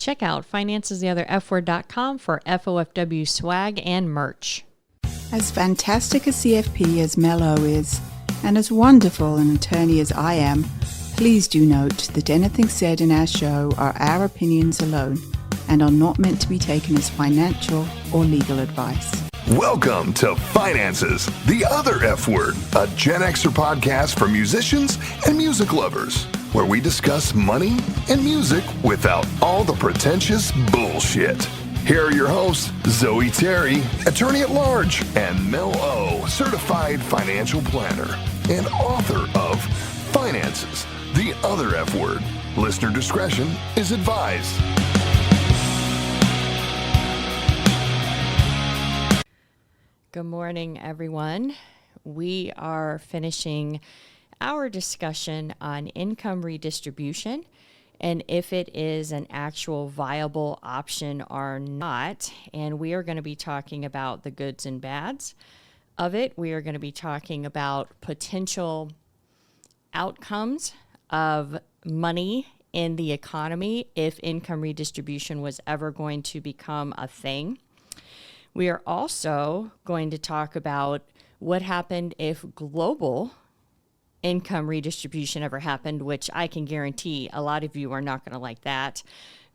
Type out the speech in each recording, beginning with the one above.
Check out financestheotherfword.com for FOFW swag and merch. As fantastic a CFP as Mel O is, and as wonderful an attorney as I am, please do note that anything said in our show are our opinions alone and are not meant to be taken as financial or legal advice. Welcome to Finances, the Other F Word, a Gen Xer podcast for musicians and music lovers, where we discuss money and music without all the pretentious bullshit. Here are your hosts, Zoe Terry, attorney at large, and Mel O, certified financial planner and author of Finances, the Other F Word. Listener discretion is advised. Good morning, everyone. We are finishing our discussion on income redistribution and if it is an actual viable option or not. And we are going to be talking about the goods and bads of it. We are going to be talking about potential outcomes of money in the economy if income redistribution was ever going to become a thing. We are also going to talk about what happened if global income redistribution ever happened, which I can guarantee a lot of you are not going to like that,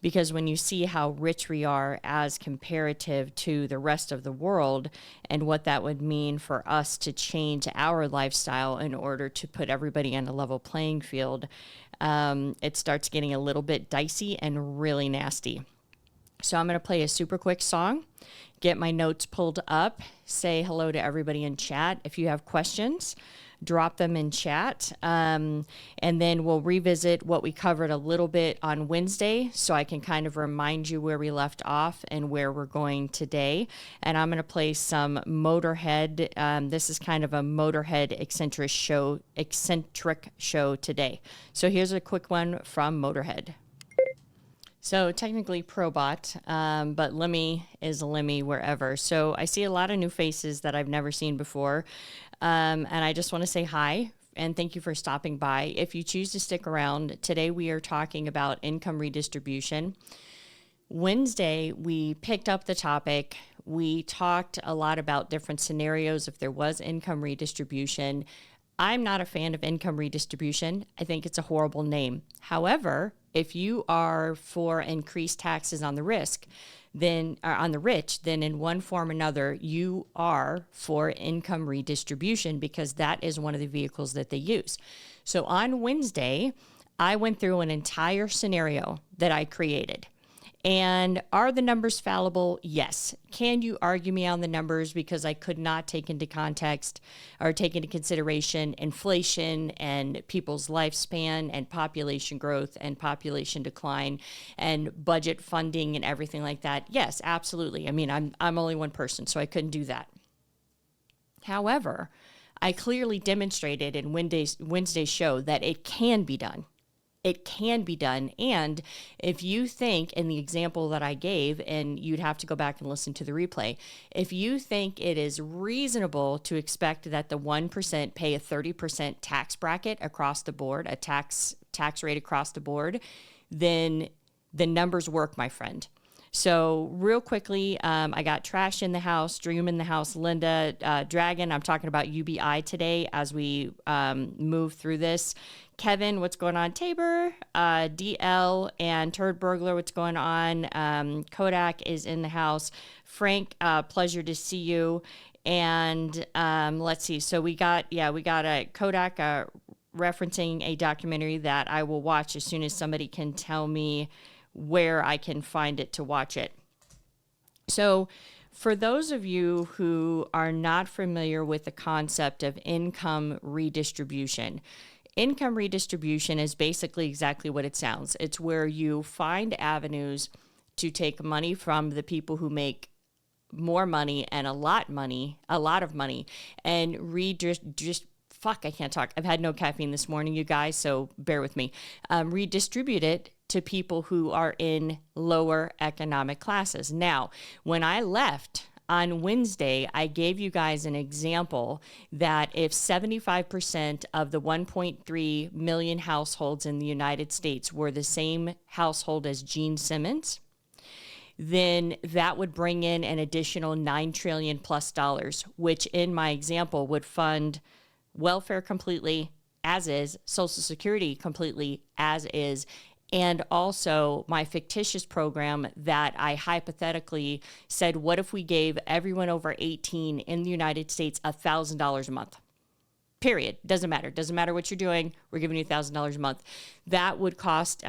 because when you see how rich we are as comparative to the rest of the world and what that would mean for us to change our lifestyle in order to put everybody on a level playing field, it starts getting a little bit dicey and really nasty. So I'm going to play a super quick song, get my notes pulled up, say hello to everybody in chat. If you have questions, drop them in chat, and then we'll revisit what we covered a little bit on Wednesday so I can kind of remind you where we left off and where we're going today. And I'm going to play some Motorhead. This is kind of a Motorhead eccentric show today. So here's a quick one from Motorhead. So technically Probot, but Lemmy is a Lemmy wherever. So I see a lot of new faces that I've never seen before. And I just want to say hi and thank you for stopping by. If you choose to stick around, today we are talking about income redistribution. Wednesday, we picked up the topic. We talked a lot about different scenarios if there was income redistribution. I'm not a fan of income redistribution. I think it's a horrible name. However, if you are for increased taxes on the rich, then in one form or another, you are for income redistribution because that is one of the vehicles that they use. So on Wednesday, I went through an entire scenario that I created. And are the numbers fallible? Yes. Can you argue me on the numbers because I could not take into context or take into consideration inflation and people's lifespan and population growth and population decline and budget funding and everything like that? Yes, absolutely. I mean, I'm only one person, so I couldn't do that. However, I clearly demonstrated in Wednesday's show that it can be done. It can be done. And if you think in the example that I gave, and you'd have to go back and listen to the replay, if you think it is reasonable to expect that the 1% pay a 30% tax bracket across the board, a tax rate across the board, then the numbers work, my friend. So real quickly, I got Trash in the house, Dream in the house, Linda, Dragon. I'm talking about UBI today as we move through this. Kevin, what's going on? Tabor, DL, and Turd Burglar, what's going on? Kodak is in the house. Frank, pleasure to see you. And let's see. So we got a Kodak referencing a documentary that I will watch as soon as somebody can tell me where I can find it to watch it. So for those of you who are not familiar with the concept of income redistribution is basically exactly what it sounds. It's where you find avenues to take money from the people who make more money and a lot of money, and I can't talk. I've had no caffeine this morning, you guys, so bear with me. Redistribute it to people who are in lower economic classes. Now, when I left on Wednesday, I gave you guys an example that if 75% of the 1.3 million households in the United States were the same household as Gene Simmons, then that would bring in an additional $9 trillion plus dollars, which in my example would fund welfare completely as is, Social Security completely as is, and also my fictitious program that I hypothetically said, what if we gave everyone over 18 in the United States $1,000 a month? Period. Doesn't matter. Doesn't matter what you're doing. We're giving you $1,000 a month. That would cost,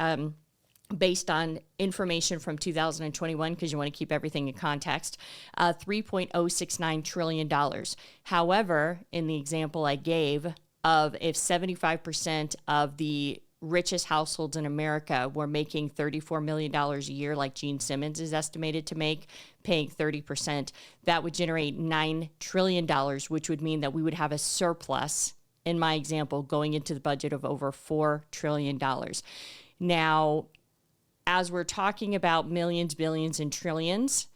based on information from 2021, because you want to keep everything in context, $3.069 trillion. However, in the example I gave of if 75% of the richest households in America were making $34 million a year, like Gene Simmons is estimated to make, paying 30%, that would generate $9 trillion, which would mean that we would have a surplus, in my example, going into the budget of over $4 trillion. Now, as we're talking about millions, billions, and trillions,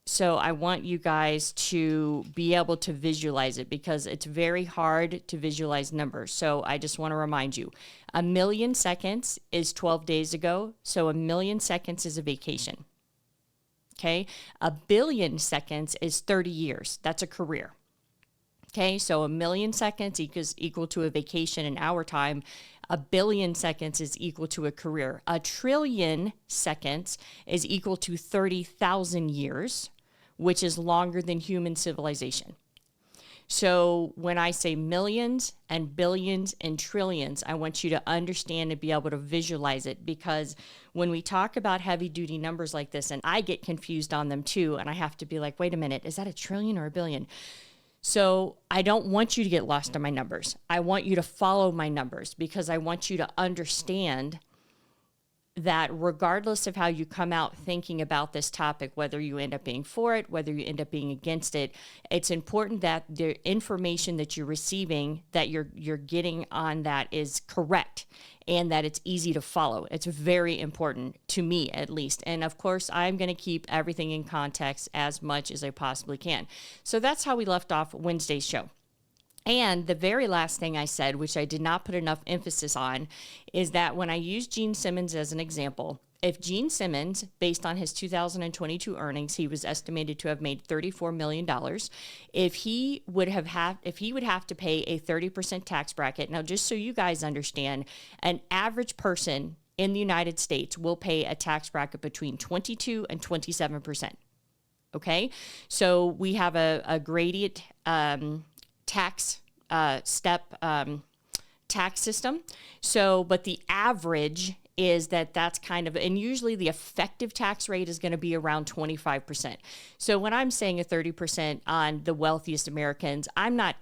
so I want you guys to be able to visualize it because it's very hard to visualize numbers. So I just want to remind you, 1 million seconds is 12 days ago. So 1 million seconds is a vacation. Okay. 1 billion seconds is 30 years. That's a career. Okay. So 1 million seconds equals equal to a vacation in our time. 1 billion seconds is equal to a career. 1 trillion seconds is equal to 30,000 years, which is longer than human civilization. So when I say millions and billions and trillions, I want you to understand and be able to visualize it, because when we talk about heavy duty numbers like this, and I get confused on them too, and I have to be like, wait a minute, is that a trillion or a billion? So I don't want you to get lost in my numbers. I want you to follow my numbers, because I want you to understand that regardless of how you come out thinking about this topic, whether you end up being for it, whether you end up being against it, it's important that the information that you're receiving, that you're getting on that is correct and that it's easy to follow. It's very important to me, at least. And of course, I'm going to keep everything in context as much as I possibly can. So that's how we left off Wednesday's show. And the very last thing I said, which I did not put enough emphasis on, is that when I use Gene Simmons as an example, if Gene Simmons, based on his 2022 earnings, he was estimated to have made $34 million. If he would have to pay a 30% tax bracket, now just so you guys understand, an average person in the United States will pay a tax bracket between 22 and 27%. Okay, so we have a gradient tax tax system. So, but the average is that's kind of, and usually the effective tax rate is going to be around 25%. So when I'm saying a 30% on the wealthiest Americans, I'm not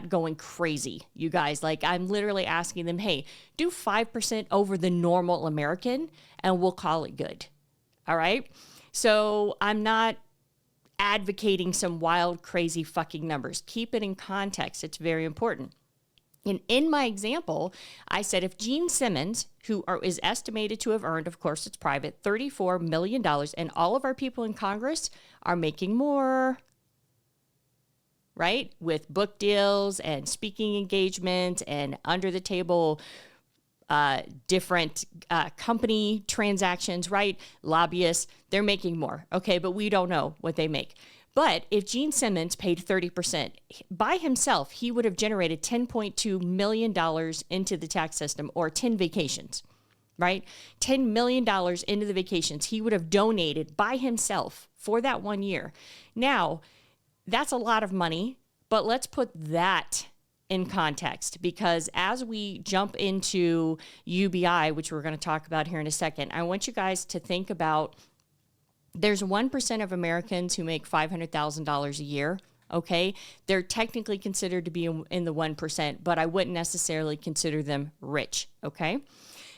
going crazy, you guys. Like, I'm literally asking them, hey, do 5% over the normal American and we'll call it good. All right. So I'm not advocating some wild, crazy fucking numbers. Keep it in context. It's very important. And in my example, I said if Gene Simmons, who is estimated to have earned, of course it's private, $34 million, and all of our people in Congress are making more, right? With book deals and speaking engagements and under the table different company transactions, right? Lobbyists, they're making more. Okay, but we don't know what they make. But if Gene Simmons paid 30% by himself, he would have generated $10.2 million into the tax system, or 10 vacations, right? $10 million into the vacations he would have donated by himself for that 1 year. Now, that's a lot of money, but let's put that in context, because as we jump into UBI, which we're going to talk about here in a second, I want you guys to think about there's 1% of Americans who make $500,000 a year. Okay, they're technically considered to be in the 1%, but I wouldn't necessarily consider them rich. Okay,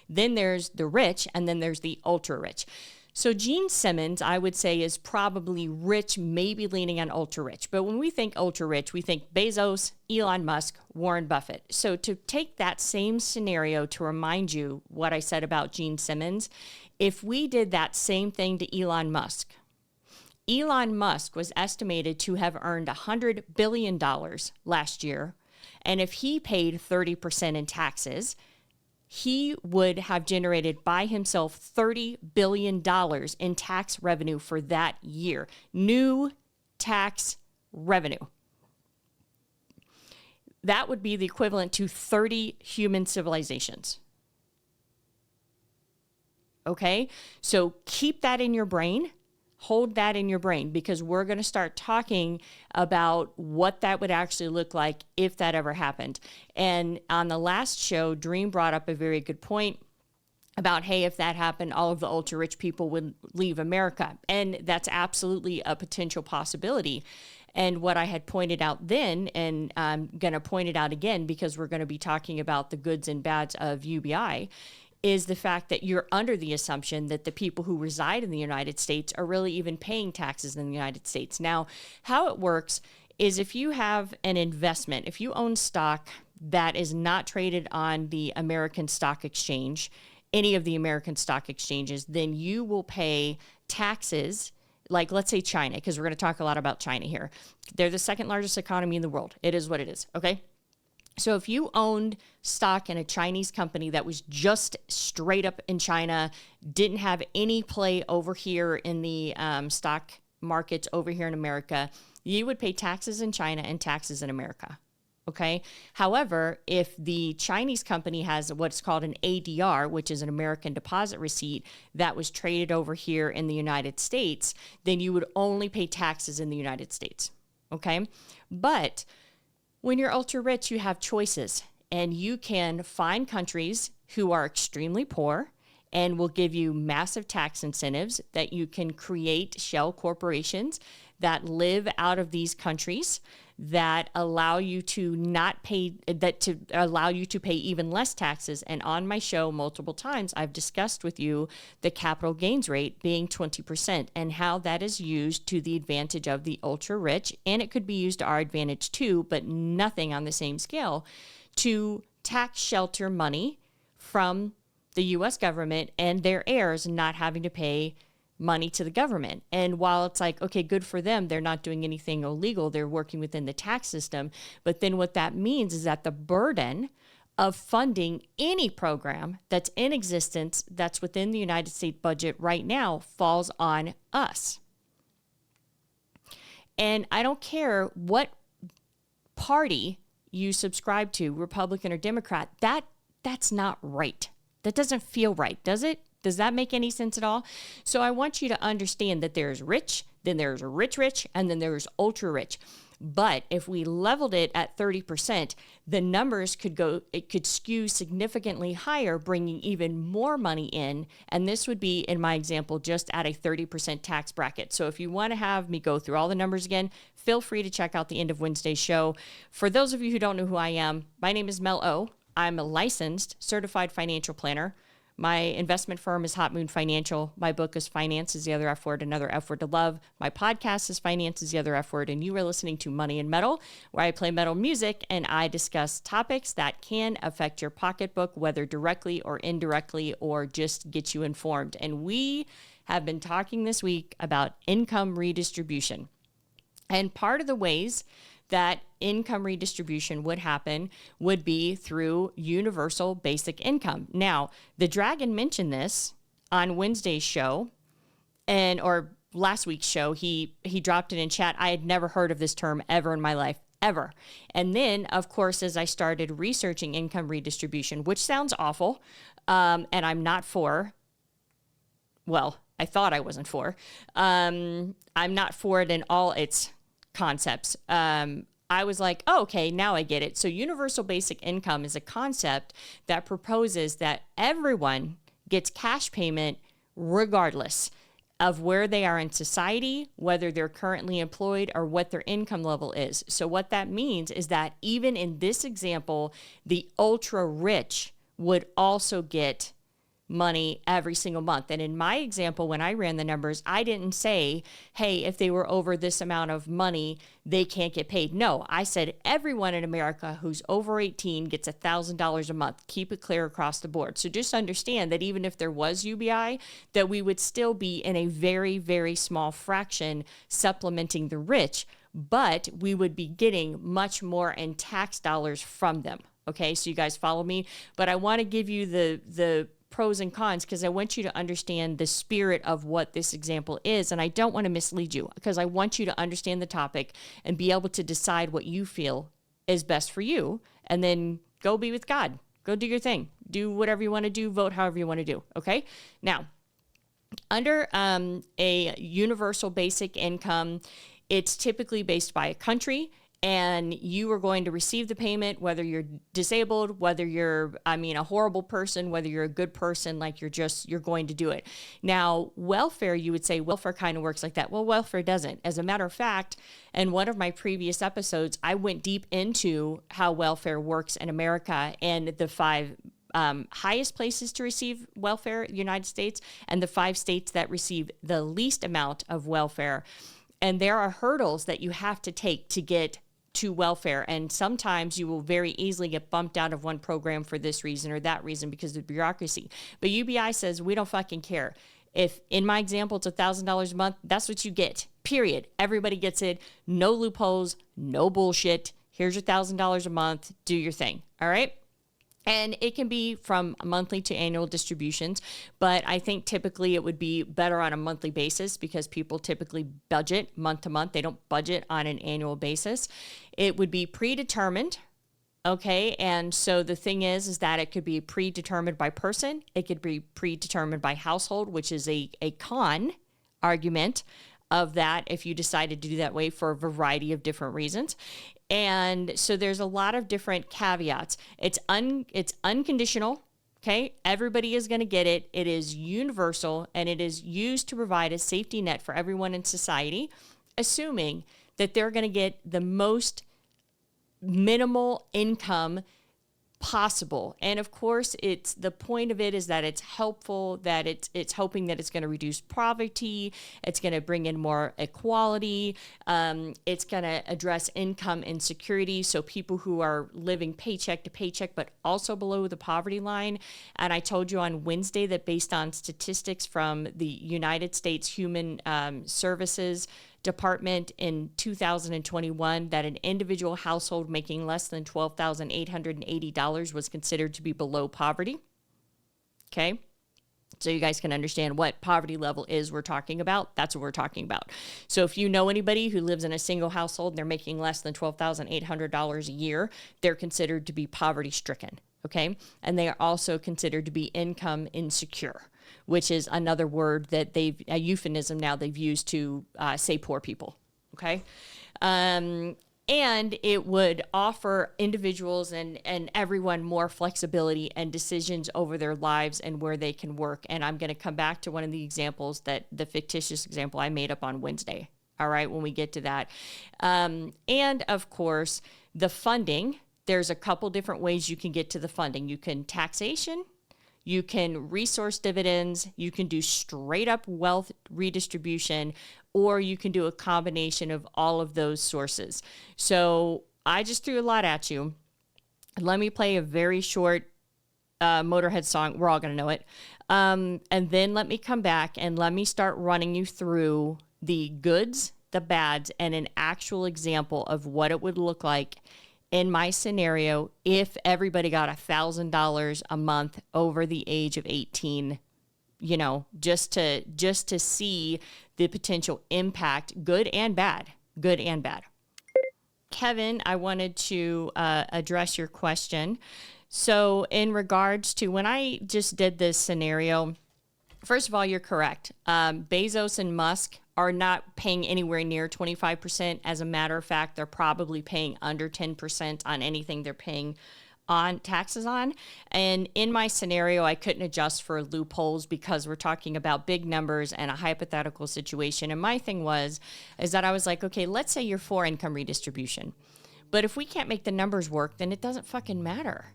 then there's the rich, and then there's the ultra rich. So Gene Simmons, I would say, is probably rich, maybe leaning on ultra rich. But when we think ultra rich, we think Bezos, Elon Musk, Warren Buffett. So to take that same scenario to remind you what I said about Gene Simmons, if we did that same thing to Elon Musk was estimated to have earned $100 billion last year. And if he paid 30% in taxes, he would have generated by himself $30 billion in tax revenue for that year. New tax revenue. That would be the equivalent to 30 human civilizations. Okay? So keep that in your brain. Hold that in your brain, because we're going to start talking about what that would actually look like if that ever happened. And on the last show, Dream brought up a very good point about, hey, if that happened, all of the ultra rich people would leave America. And that's absolutely a potential possibility. And what I had pointed out then, and I'm going to point it out again because we're going to be talking about the goods and bads of UBI, is the fact that you're under the assumption that the people who reside in the United States are really even paying taxes in the United States. Now, how it works is if you have an investment, if you own stock that is not traded on the American Stock Exchange, any of the American stock exchanges, then you will pay taxes. Like, let's say China, because we're going to talk a lot about China here. They're the second largest economy in the world. It is what it is, okay? So if you owned stock in a Chinese company that was just straight up in China, didn't have any play over here in the stock markets over here in America, you would pay taxes in China and taxes in America. Okay. However, if the Chinese company has what's called an ADR, which is an American deposit receipt that was traded over here in the United States, then you would only pay taxes in the United States. Okay. But when you're ultra rich, you have choices, and you can find countries who are extremely poor and will give you massive tax incentives that you can create shell corporations that live out of these countries that allow you to not pay, that to allow you to pay even less taxes. And on my show multiple times, I've discussed with you the capital gains rate being 20% and how that is used to the advantage of the ultra rich. And it could be used to our advantage too, but nothing on the same scale, to tax shelter money from the U.S. government and their heirs not having to pay money to the government. And while it's like, okay, good for them, they're not doing anything illegal, they're working within the tax system. But then what that means is that the burden of funding any program that's in existence that's within the United States budget right now falls on us. And I don't care what party you subscribe to, Republican or Democrat, that's not right. That doesn't feel right, does it? Does that make any sense at all? So I want you to understand that there's rich, then there's rich, and then there's ultra rich. But if we leveled it at 30%, the numbers it could skew significantly higher, bringing even more money in. And this would be, in my example, just at a 30% tax bracket. So if you want to have me go through all the numbers again, feel free to check out the end of Wednesday's show. For those of you who don't know who I am, my name is Mel O. I'm a licensed certified financial planner. My investment firm is Hot Moon Financial. My book is Finance is the Other F Word, Another F Word to Love. My podcast is Finance is the Other F Word, and you are listening to Money and Metal, where I play metal music and I discuss topics that can affect your pocketbook, whether directly or indirectly, or just get you informed. And we have been talking this week about income redistribution. And part of the ways that income redistribution would happen would be through universal basic income. Now, the Dragon mentioned this on Wednesday's show, or last week's show. He dropped it in chat. I had never heard of this term ever in my life, ever. And then, of course, as I started researching income redistribution, which sounds awful, and I'm not for, well, I thought I wasn't for. I'm not for it in all its concepts. I was like, oh, okay, now I get it. So universal basic income is a concept that proposes that everyone gets cash payment regardless of where they are in society, whether they're currently employed, or what their income level is. So what that means is that even in this example, the ultra rich would also get money every single month. And in my example, when I ran the numbers, I didn't say, hey, if they were over this amount of money, they can't get paid. No, I said everyone in America who's over 18 gets $1,000 a month. Keep it clear across the board. So just understand that even if there was UBI, that we would still be in a very, very small fraction supplementing the rich, but we would be getting much more in tax dollars from them. Okay, so you guys follow me, but I want to give you the pros and cons because I want you to understand the spirit of what this example is, and I don't want to mislead you because I want you to understand the topic and be able to decide what you feel is best for you, and then go be with God. Go do your thing. Do whatever you want to do. Vote however you want to do. Okay, now under a universal basic income, it's typically based by a country. And you are going to receive the payment, whether you're disabled, whether you're, a horrible person, whether you're a good person, like you're going to do it. Now, welfare, you would say welfare kind of works like that. Well, welfare doesn't. As a matter of fact, in one of my previous episodes, I went deep into how welfare works in America and the 5 highest places to receive welfare, United States, and the 5 states that receive the least amount of welfare. And there are hurdles that you have to take to get to welfare. And sometimes you will very easily get bumped out of one program for this reason or that reason because of bureaucracy. But UBI says, we don't fucking care. If in my example, it's $1,000 a month, that's what you get, period. Everybody gets it. No loopholes, no bullshit. Here's your $1,000 a month. Do your thing. All right. And it can be from monthly to annual distributions, but I think typically it would be better on a monthly basis because people typically budget month to month. They don't budget on an annual basis. It would be predetermined, okay? And so the thing is that it could be predetermined by person. It could be predetermined by household, which is a con argument of that if you decided to do that way for a variety of different reasons. And so there's a lot of different caveats. It's unconditional, okay? Everybody is going to get it. It is universal, and it is used to provide a safety net for everyone in society, assuming that they're going to get the most minimal income possible. And of course, it's the point of it is that it's helpful, that it's hoping that it's going to reduce poverty, it's going to bring in more equality, it's going to address income insecurity, so people who are living paycheck to paycheck but also below the poverty line. And I told you on Wednesday that based on statistics from the United States Human Services Department in 2021 that an individual household making less than $12,880 was considered to be below poverty. Okay. So you guys can understand what poverty level is we're talking about. That's what we're talking about. So if you know anybody who lives in a single household and they're making less than $12,800 a year, they're considered to be poverty stricken. Okay. And they are also considered to be income insecure, which is another word that a euphemism now they've used to say poor people, okay? And it would offer individuals and everyone more flexibility and decisions over their lives and where they can work. And I'm going to come back to one of the examples the fictitious example I made up on Wednesday, all right, when we get to that. And, of course, the funding, there's a couple different ways you can get to the funding. You can taxation, you can resource dividends, you can do straight up wealth redistribution, or you can do a combination of all of those sources. So I just threw a lot at you. Let me play a very short Motorhead song. We're all going to know it. And then let me come back and let me start running you through the goods, the bads, and an actual example of what it would look like in my scenario if everybody got $1,000 a month over the age of 18, just to see the potential impact, good and bad. Kevin, I wanted to address your question. So in regards to when I just did this scenario, first of all, you're correct. Bezos and Musk are not paying anywhere near 25%. As a matter of fact, they're probably paying under 10% on anything they're paying on taxes on. And in my scenario, I couldn't adjust for loopholes because we're talking about big numbers and a hypothetical situation. And my thing is that I was like, okay, let's say you're for income redistribution. But if we can't make the numbers work, then it doesn't fucking matter,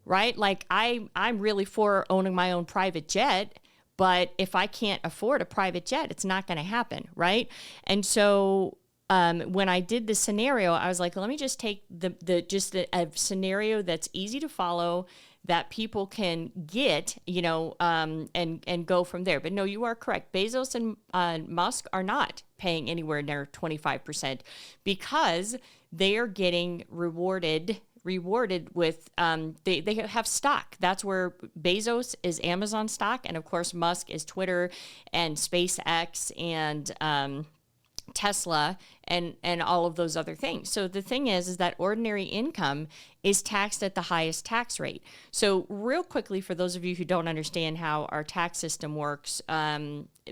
right? Like I'm really for owning my own private jet, but if I can't afford a private jet, it's not going to happen, right? And so when I did the scenario, I was like, let me just take a scenario that's easy to follow, that people can get, and go from there. But no, you are correct. Bezos and Musk are not paying anywhere near 25% because they are getting rewarded rewarded with, they have stock. That's where Bezos is Amazon stock. And of course, Musk is Twitter and SpaceX and Tesla and all of those other things. So the thing is that ordinary income is taxed at the highest tax rate. So real quickly, for those of you who don't understand how our tax system works,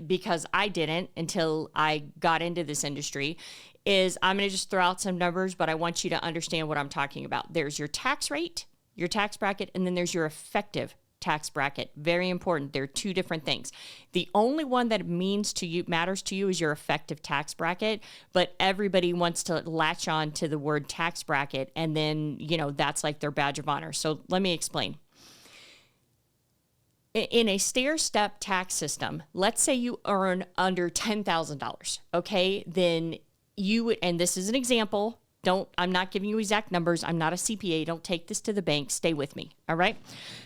because I didn't until I got into this industry, is I'm going to just throw out some numbers, but I want you to understand what I'm talking about. There's your tax rate, your tax bracket, and then there's your effective tax bracket. Very important. They're two different things. The only one that matters to you is your effective tax bracket, but everybody wants to latch on to the word tax bracket, and then, that's like their badge of honor. So let me explain. In a stair-step tax system, let's say you earn under $10,000, okay? Then you would, and this is an example, I'm not giving you exact numbers. I'm not a CPA. Don't take this to the bank. Stay with me. All right.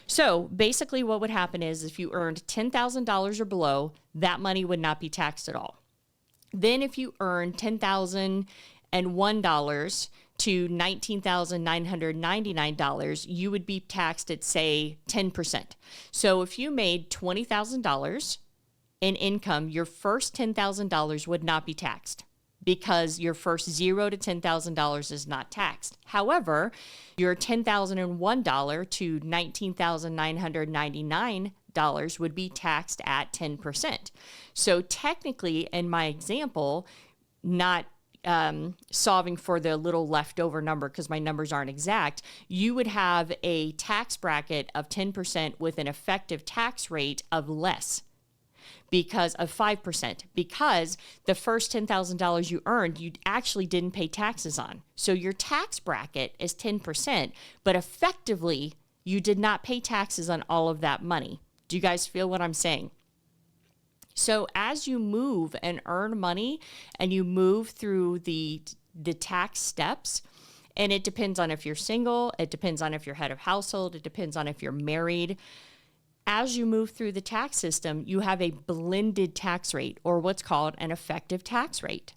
So basically what would happen is if you earned $10,000 or below, that money would not be taxed at all. Then if you earn $10,001 to $19,999, you would be taxed at, say, 10%. So if you made $20,000 in income, your first $10,000 would not be taxed, because your first $0 to $10,000 is not taxed. However, your $10,001 to $19,999 would be taxed at 10%. So technically, in my example, not solving for the little leftover number because my numbers aren't exact, you would have a tax bracket of 10% with an effective tax rate of less. Because of 5%, because the first $10,000 you earned, you actually didn't pay taxes on. So your tax bracket is 10%, but effectively you did not pay taxes on all of that money. Do you guys feel what I'm saying? So as you move and earn money and you move through the tax steps, and it depends on if you're single, it depends on if you're head of household, it depends on if you're married. As you move through the tax system, you have a blended tax rate, or what's called an effective tax rate.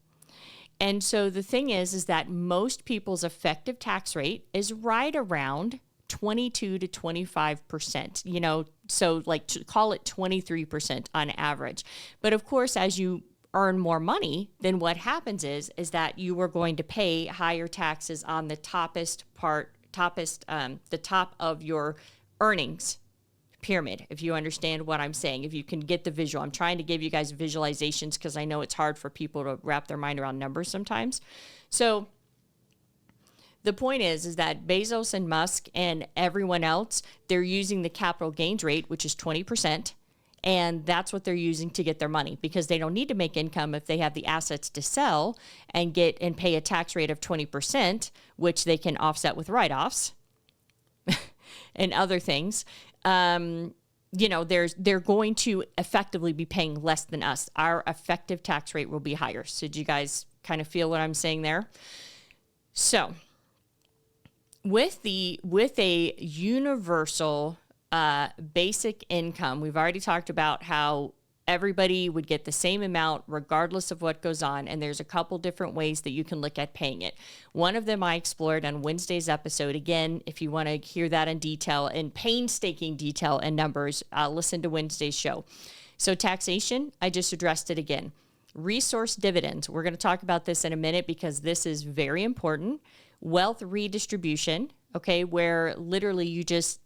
And so the thing is that most people's effective tax rate is right around 22 to 25%, so call it 23% on average. But of course, as you earn more money, then what happens is that you are going to pay higher taxes on the the top of your earnings pyramid, if you understand what I'm saying, if you can get the visual. I'm trying to give you guys visualizations because I know it's hard for people to wrap their mind around numbers sometimes. So the point is that Bezos and Musk and everyone else, they're using the capital gains rate, which is 20%, and that's what they're using to get their money, because they don't need to make income if they have the assets to sell and pay a tax rate of 20%, which they can offset with write-offs and other things. They're going to effectively be paying less than us. Our effective tax rate will be higher. So do you guys kind of feel what I'm saying there? So with a universal basic income, we've already talked about how everybody would get the same amount regardless of what goes on. And there's a couple different ways that you can look at paying it. One of them I explored on Wednesday's episode. Again, if you want to hear that in detail, in painstaking detail and numbers, listen to Wednesday's show. So taxation, I just addressed it again. Resource dividends, we're going to talk about this in a minute because this is very important. Wealth redistribution, okay, where literally you just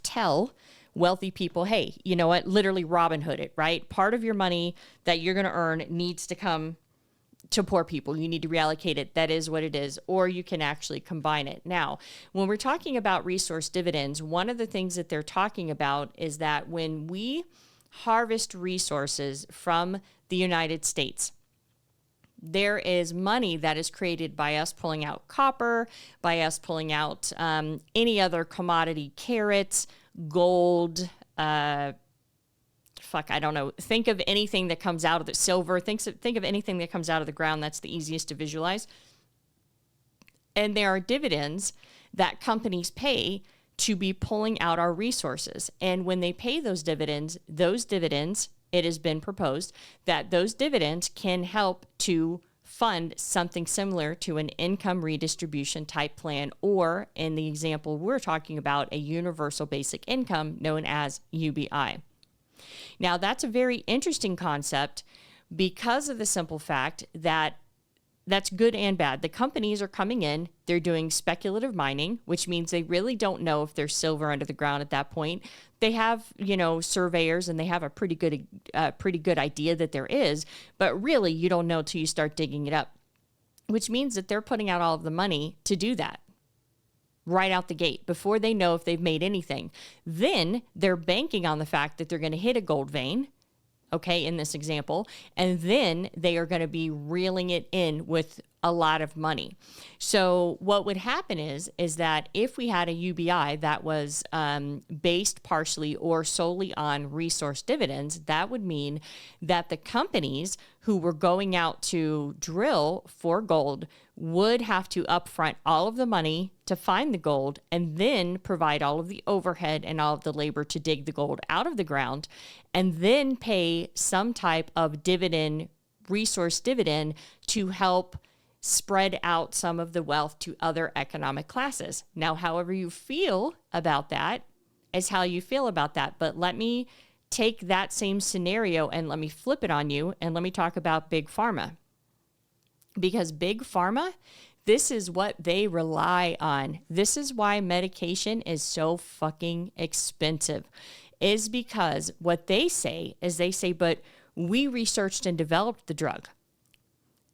tell wealthy people, hey, you know what, literally Robin Hood it, right? Part of your money that you're going to earn needs to come to poor people. You need to reallocate it. That is what it is. Or you can actually combine it. Now, when we're talking about resource dividends, one of the things that they're talking about is that when we harvest resources from the United States, there is money that is created by us pulling out copper, by us pulling out any other commodity, carrots, gold, I don't know. Think of anything that comes out of the silver. Think of anything that comes out of the ground. That's the easiest to visualize. And there are dividends that companies pay to be pulling out our resources. And when they pay those dividends, it has been proposed that those dividends can help to fund something similar to an income redistribution type plan, or in the example we're talking about, a universal basic income known as UBI. Now, that's a very interesting concept because of the simple fact that that's good and bad. The companies are coming in, they're doing speculative mining, which means they really don't know if there's silver under the ground at that point. They have, surveyors, and they have a pretty good idea that there is, but really you don't know till you start digging it up, which means that they're putting out all of the money to do that right out the gate before they know if they've made anything. Then they're banking on the fact that they're going to hit a gold vein, okay, in this example, and then they are going to be reeling it in with a lot of money. So what would happen is that if we had a UBI that was based partially or solely on resource dividends, that would mean that the companies who were going out to drill for gold would have to upfront all of the money to find the gold and then provide all of the overhead and all of the labor to dig the gold out of the ground, and then pay some type of dividend, resource dividend, to help spread out some of the wealth to other economic classes. Now, however you feel about that is how you feel about that. But let me take that same scenario and let me flip it on you, and let me talk about Big Pharma. Because Big Pharma, this is what they rely on. This is why medication is so fucking expensive, is because what they say is but we researched and developed the drug.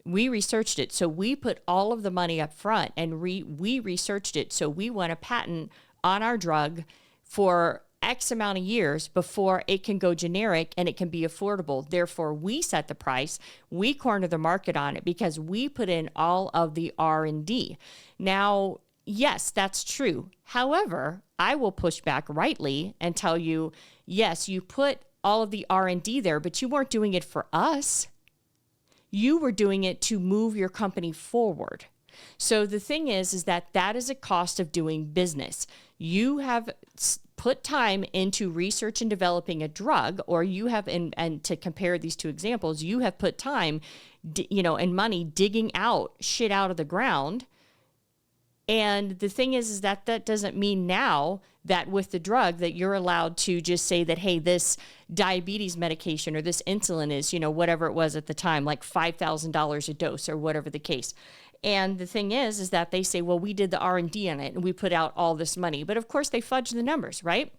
We researched it, so we put all of the money up front, and we researched it, so we want a patent on our drug for X amount of years before it can go generic and it can be affordable. Therefore, we set the price, we corner the market on it because we put in all of the R&D. Now, yes, that's true. However, I will push back rightly and tell you, yes, you put all of the R&D there, but you weren't doing it for us. You were doing it to move your company forward. So the thing is that is a cost of doing business. You have put time into research and developing a drug, or you have, and to compare these two examples, you have put time, and money digging out shit out of the ground. And the thing is that doesn't mean now that with the drug that you're allowed to just say that, hey, this diabetes medication or this insulin is, whatever it was at the time, like $5,000 a dose or whatever the case. And the thing is that they say, well, we did the R&D on it and we put out all this money. But of course they fudge the numbers, right?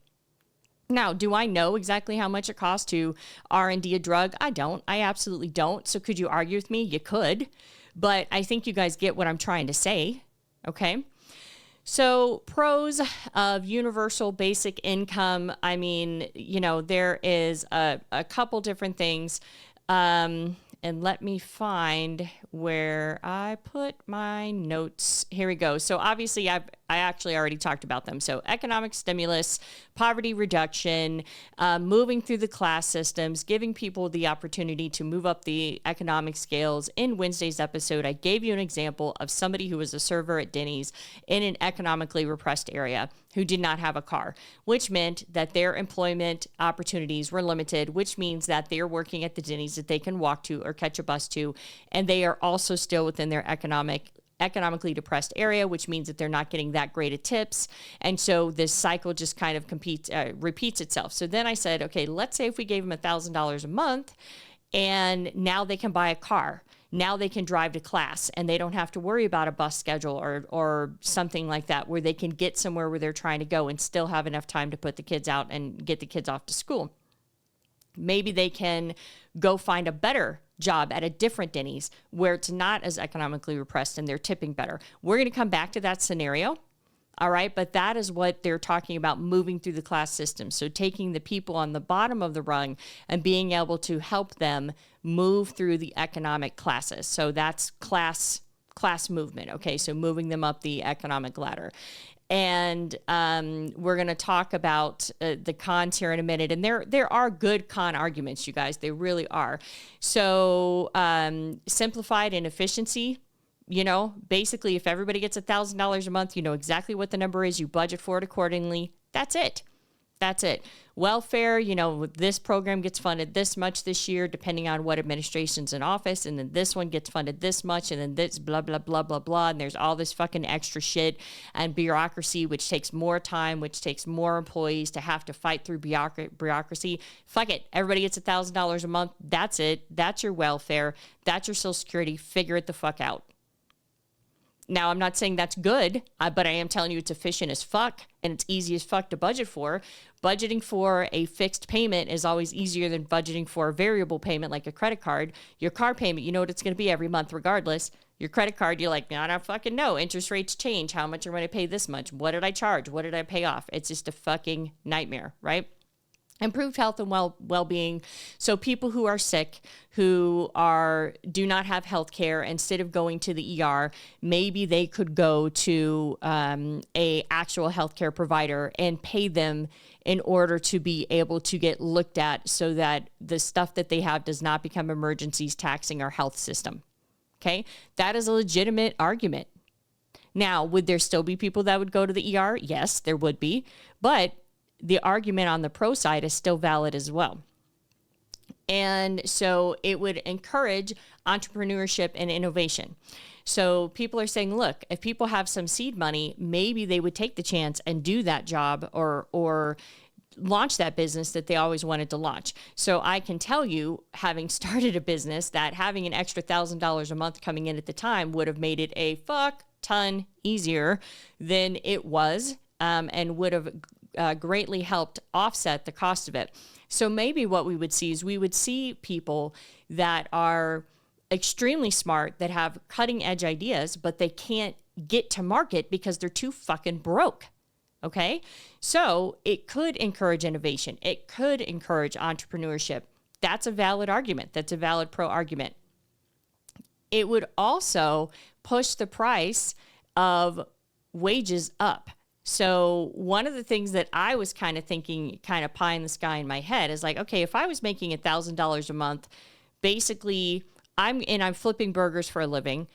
Now, do I know exactly how much it costs to R&D a drug? I don't. I absolutely don't. So could you argue with me? You could. But I think you guys get what I'm trying to say. Okay. So pros of universal basic income. I mean, there is a couple different things. And let me find where I put my notes. Here we go. So obviously I actually already talked about them. So economic stimulus, poverty reduction, moving through the class systems, giving people the opportunity to move up the economic scales. In Wednesday's episode, I gave you an example of somebody who was a server at Denny's in an economically repressed area who did not have a car, which meant that their employment opportunities were limited, which means that they're working at the Denny's that they can walk to or catch a bus to, and they are also still within their economically depressed area, which means that they're not getting that great of tips. And so this cycle just kind of repeats itself. So then I said, okay, let's say if we gave them $1,000 a month and now they can buy a car. Now they can drive to class and they don't have to worry about a bus schedule or something like that, where they can get somewhere where they're trying to go and still have enough time to put the kids out and get the kids off to school. Maybe they can go find a better job at a different Denny's where it's not as economically repressed and they're tipping better. We're going to come back to that scenario. All right. But that is what they're talking about, moving through the class system. So taking the people on the bottom of the rung and being able to help them move through the economic classes. So that's class movement. Okay. So moving them up the economic ladder. And we're going to talk about the cons here in a minute. And there are good con arguments, you guys. They really are. So simplified and efficiency. Basically, if everybody gets $1,000 a month, you know exactly what the number is. You budget for it accordingly. That's it. That's it. Welfare, this program gets funded this much this year, depending on what administration's in office. And then this one gets funded this much. And then this blah, blah, blah, blah, blah. And there's all this fucking extra shit and bureaucracy, which takes more time, which takes more employees to have to fight through bureaucracy. Fuck it. Everybody gets $1,000 a month. That's it. That's your welfare. That's your Social Security. Figure it the fuck out. Now, I'm not saying that's good, but I am telling you it's efficient as fuck and it's easy as fuck to budget for. Budgeting for a fixed payment is always easier than budgeting for a variable payment like a credit card. Your car payment, you know what it's going to be every month regardless. Your credit card, you're like, I don't fucking know. Interest rates change. How much am I going to pay this much? What did I charge? What did I pay off? It's just a fucking nightmare, right? Improved health and well-being. So people who are sick, who do not have health care, instead of going to the ER, maybe they could go to a actual healthcare provider and pay them in order to be able to get looked at so that the stuff that they have does not become emergencies taxing our health system. Okay? That is a legitimate argument. Now, would there still be people that would go to the ER? Yes, there would be. But the argument on the pro side is still valid as well. And so it would encourage entrepreneurship and innovation. So people are saying, look, if people have some seed money, maybe they would take the chance and do that job or launch that business that they always wanted to launch. So I can tell you, having started a business, that having an extra $1,000 a month coming in at the time would have made it a fuck ton easier than it was, and would have greatly helped offset the cost of it. So maybe what we would see is we would see people that are extremely smart, that have cutting edge ideas, but they can't get to market because they're too fucking broke. Okay? So it could encourage innovation. It could encourage entrepreneurship. That's a valid argument. That's a valid pro argument. It would also push the price of wages up. So one of the things that I was kind of thinking, kind of pie in the sky in my head, is like, okay, if I was making $1,000 a month, basically I'm flipping burgers for a living.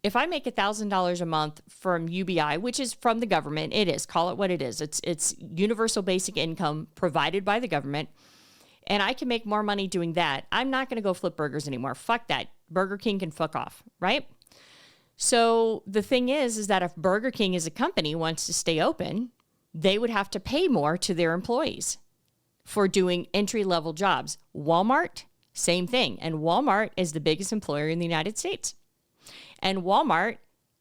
If I make $1,000 a month from UBI, which is from the government, it is, call it what it is. It's universal basic income provided by the government. And I can make more money doing that. I'm not going to go flip burgers anymore. Fuck that. Burger King can fuck off, right? So the thing is that if Burger King as a company wants to stay open, they would have to pay more to their employees for doing entry-level jobs. Walmart, same thing. And Walmart is the biggest employer in the United States. And Walmart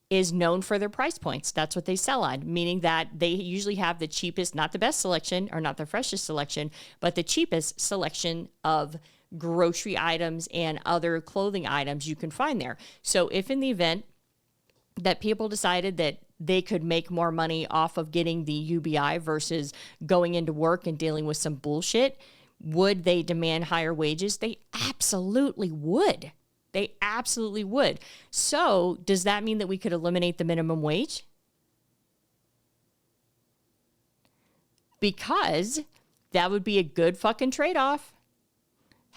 is known for their price points. That's what they sell on, meaning that they usually have the cheapest, not the best selection or not the freshest selection, but the cheapest selection of grocery items and other clothing items you can find there. So if in the event that people decided that they could make more money off of getting the UBI versus going into work and dealing with some bullshit, would they demand higher wages? They absolutely would. They absolutely would. So does that mean that we could eliminate the minimum wage? Because that would be a good fucking trade-off.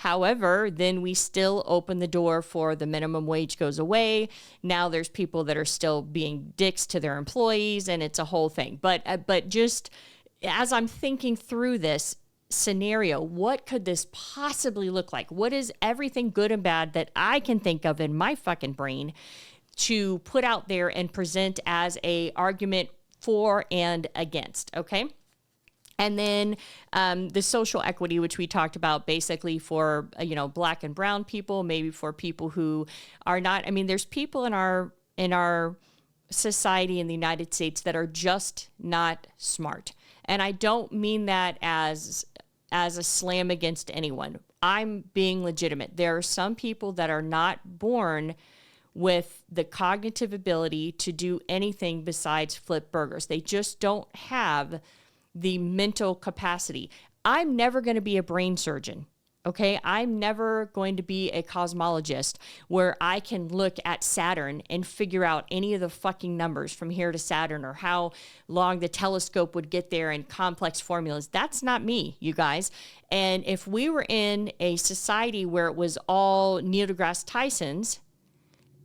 However, then we still open the door for the minimum wage goes away. Now there's people that are still being dicks to their employees, and it's a whole thing. But just as I'm thinking through this scenario, what could this possibly look like? What is everything good and bad that I can think of in my fucking brain to put out there and present as a argument for and against, okay? And then the social equity, which we talked about, basically for, Black and brown people, maybe for people who are not. I mean, there's people in our society in the United States that are just not smart. And I don't mean that as a slam against anyone. I'm being legitimate. There are some people that are not born with the cognitive ability to do anything besides flip burgers. They just don't have the mental capacity. I'm never going to be a brain surgeon, okay? I'm never going to be a cosmologist where I can look at Saturn and figure out any of the fucking numbers from here to Saturn or how long the telescope would get there and complex formulas. That's not me, you guys. And if we were in a society where it was all Neil deGrasse Tysons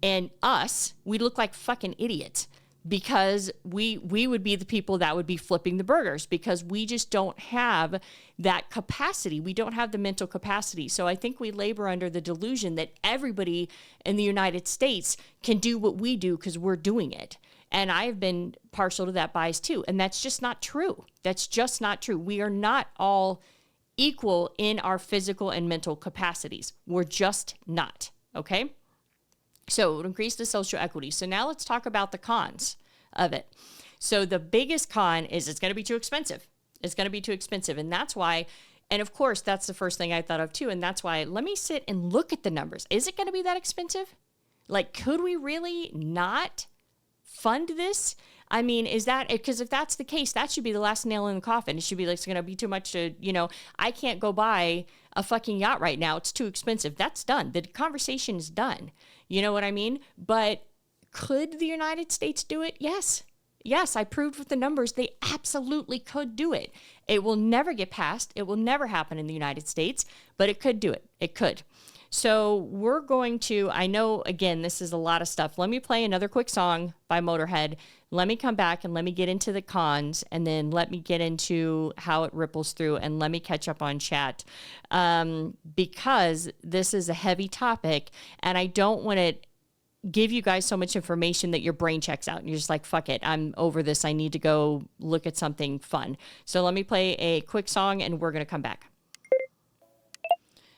and us, we'd look like fucking idiots. because we would be the people that would be flipping the burgers, because we just don't have that capacity. We don't have the mental capacity. So I think we labor under the delusion that everybody in the United States can do what we do because we're doing it. And I've been partial to that bias too. And that's just not true. That's just not true. We are not all equal in our physical and mental capacities. We're just not. Okay? So it would increase the social equity. So now let's talk about the cons of it. So the biggest con is it's going to be too expensive. It's going to be too expensive. And that's why, and of course, that's the first thing I thought of too. And that's why, let me sit and look at the numbers. Is it going to be that expensive? Like, could we really not fund this? I mean, is that, because if that's the case, that should be the last nail in the coffin. It should be like, it's going to be too much to, I can't go buy a fucking yacht right now. It's too expensive. That's done. The conversation is done. You know what I mean? But could the United States do it? Yes. Yes, I proved with the numbers they absolutely could do it. It will never get passed. It will never happen in the United States, but it could do it. It could. So we're going to, I know, again, this is a lot of stuff. Let me play another quick song by Motorhead. Let me come back and let me get into the cons, and then let me get into how it ripples through, and let me catch up on chat, because this is a heavy topic, and I don't want to give you guys so much information that your brain checks out and you're just like, fuck it, I'm over this. I need to go look at something fun. So let me play a quick song and we're going to come back.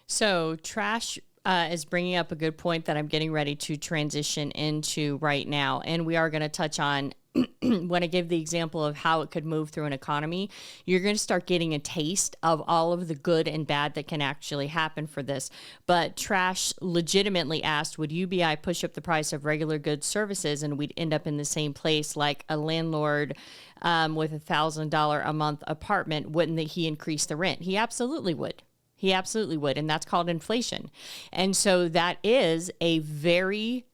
So Trash is bringing up a good point that I'm getting ready to transition into right now. And we are going to touch on, when I give the example of how it could move through an economy, you're going to start getting a taste of all of the good and bad that can actually happen for this. But Trash legitimately asked, would UBI push up the price of regular goods services and we'd end up in the same place like a landlord with $1,000 a month apartment? Wouldn't he increase the rent? He absolutely would. He absolutely would. And that's called inflation. And so that is a very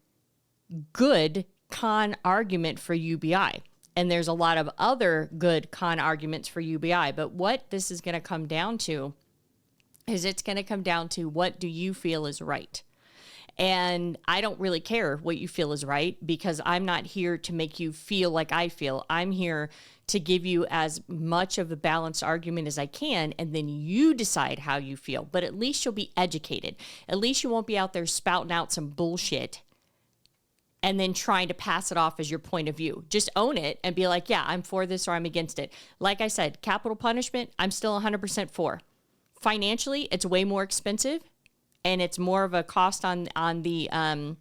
good con argument for UBI. And there's a lot of other good con arguments for UBI. But what this is going to come down to is it's going to come down to, what do you feel is right? And I don't really care what you feel is right, because I'm not here to make you feel like I feel. I'm here to give you as much of a balanced argument as I can, and then you decide how you feel. But at least you'll be educated. At least you won't be out there spouting out some bullshit and then trying to pass it off as your point of view. Just own it and be like, yeah, I'm for this or I'm against it. Like I said, capital punishment, I'm still 100% for. Financially, it's way more expensive, and it's more of a cost on the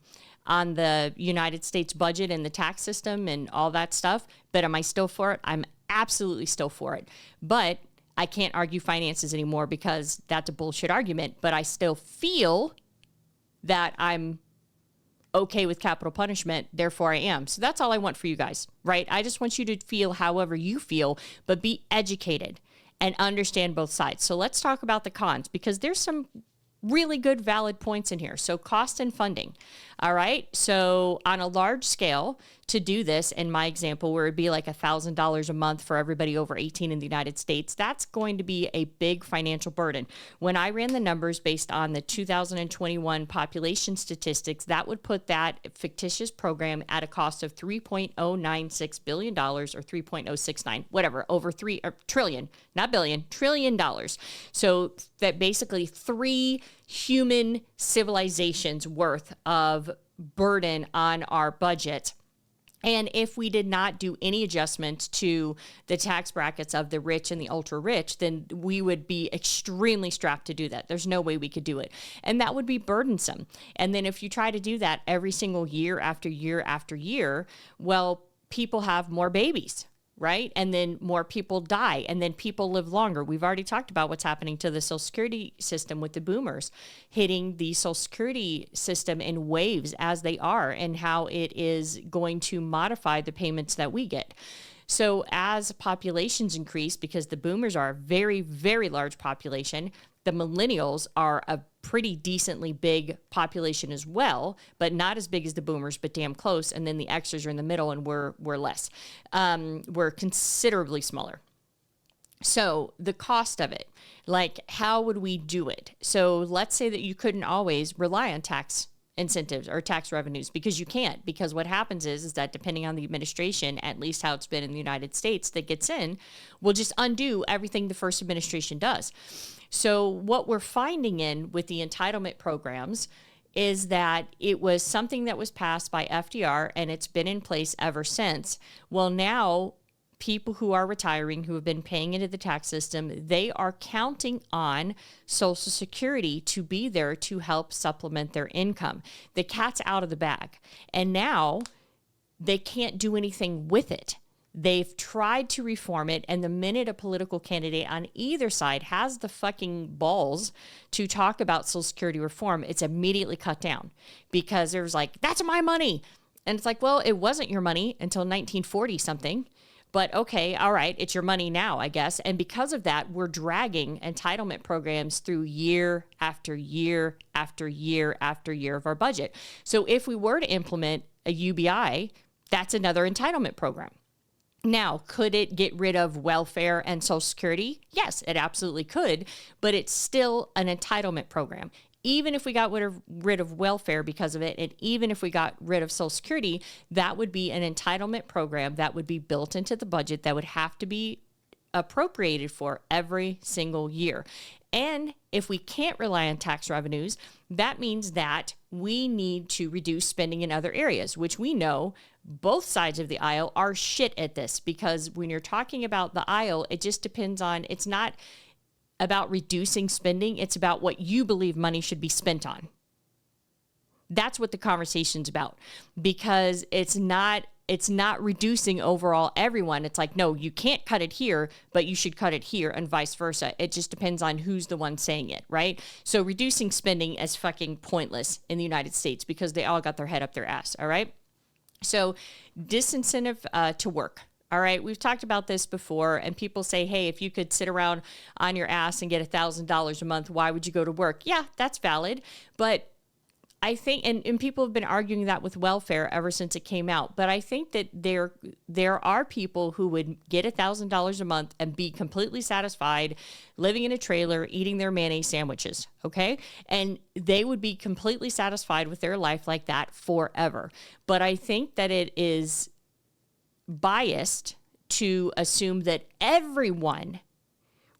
United States budget and the tax system and all that stuff. But am I still for it? I'm absolutely still for it. But I can't argue finances anymore because that's a bullshit argument. But I still feel that I'm okay with capital punishment, therefore I am. So that's all I want for you guys, right? I just want you to feel however you feel, but be educated and understand both sides. So let's talk about the cons, because there's some really good valid points in here. So cost and funding. All right. So on a large scale, to do this, in my example, where it'd be like $1,000 a month for everybody over 18 in the United States, that's going to be a big financial burden. When I ran the numbers based on the 2021 population statistics, that would put that fictitious program at a cost of $3.096 billion or 3.069, whatever, over trillion, not billion, $1 trillion. So that basically 3 human civilizations worth of burden on our budget. And if we did not do any adjustments to the tax brackets of the rich and the ultra rich, then we would be extremely strapped to do that. There's no way we could do it. And that would be burdensome. And then if you try to do that every single year after year after year, well, people have more babies, right? And then more people die, and then people live longer. We've already talked about what's happening to the Social Security system with the boomers hitting the Social Security system in waves as they are, and how it is going to modify the payments that we get. So as populations increase, because the boomers are a very, very large population, the millennials are a pretty decently big population as well, but not as big as the boomers, but damn close. And then the Xers are in the middle, and we're less. We're considerably smaller. So the cost of it, like, how would we do it? So let's say that you couldn't always rely on tax incentives or tax revenues, because you can't. Because what happens is that depending on the administration, at least how it's been in the United States that gets in, will just undo everything the first administration does. So what we're finding in with the entitlement programs is that it was something that was passed by FDR and it's been in place ever since. Well, now people who are retiring, who have been paying into the tax system, they are counting on Social Security to be there to help supplement their income. The cat's out of the bag. And now they can't do anything with it. They've tried to reform it, and the minute a political candidate on either side has the fucking balls to talk about Social Security reform, it's immediately cut down because there's like, that's my money. And it's like, well, it wasn't your money until 1940 something. But okay, all right, it's your money now, I guess. And because of that, we're dragging entitlement programs through year after year after year after year of our budget. So if we were to implement a UBI, that's another entitlement program. Now, could it get rid of welfare and Social Security? Yes, it absolutely could, but it's still an entitlement program. Even if we got rid of welfare because of it, and even if we got rid of Social Security, that would be an entitlement program that would be built into the budget that would have to be appropriated for every single year. And if we can't rely on tax revenues, that means that we need to reduce spending in other areas, which we know both sides of the aisle are shit at this, because when you're talking about the aisle, it just depends on, it's not about reducing spending, it's about what you believe money should be spent on. That's what the conversation's about, because it's not reducing overall everyone. It's like, no, you can't cut it here, but you should cut it here, and vice versa. It just depends on who's the one saying it, right? So reducing spending is fucking pointless in the United States because they all got their head up their ass, all right? So disincentive to work. All right, we've talked about this before, and people say, hey, if you could sit around on your ass and get $1,000 a month, why would you go to work? Yeah, that's valid. But I think, and people have been arguing that with welfare ever since it came out, but I think that there are people who would get $1,000 a month and be completely satisfied living in a trailer, eating their mayonnaise sandwiches, okay? And they would be completely satisfied with their life like that forever. But I think that it is biased to assume that everyone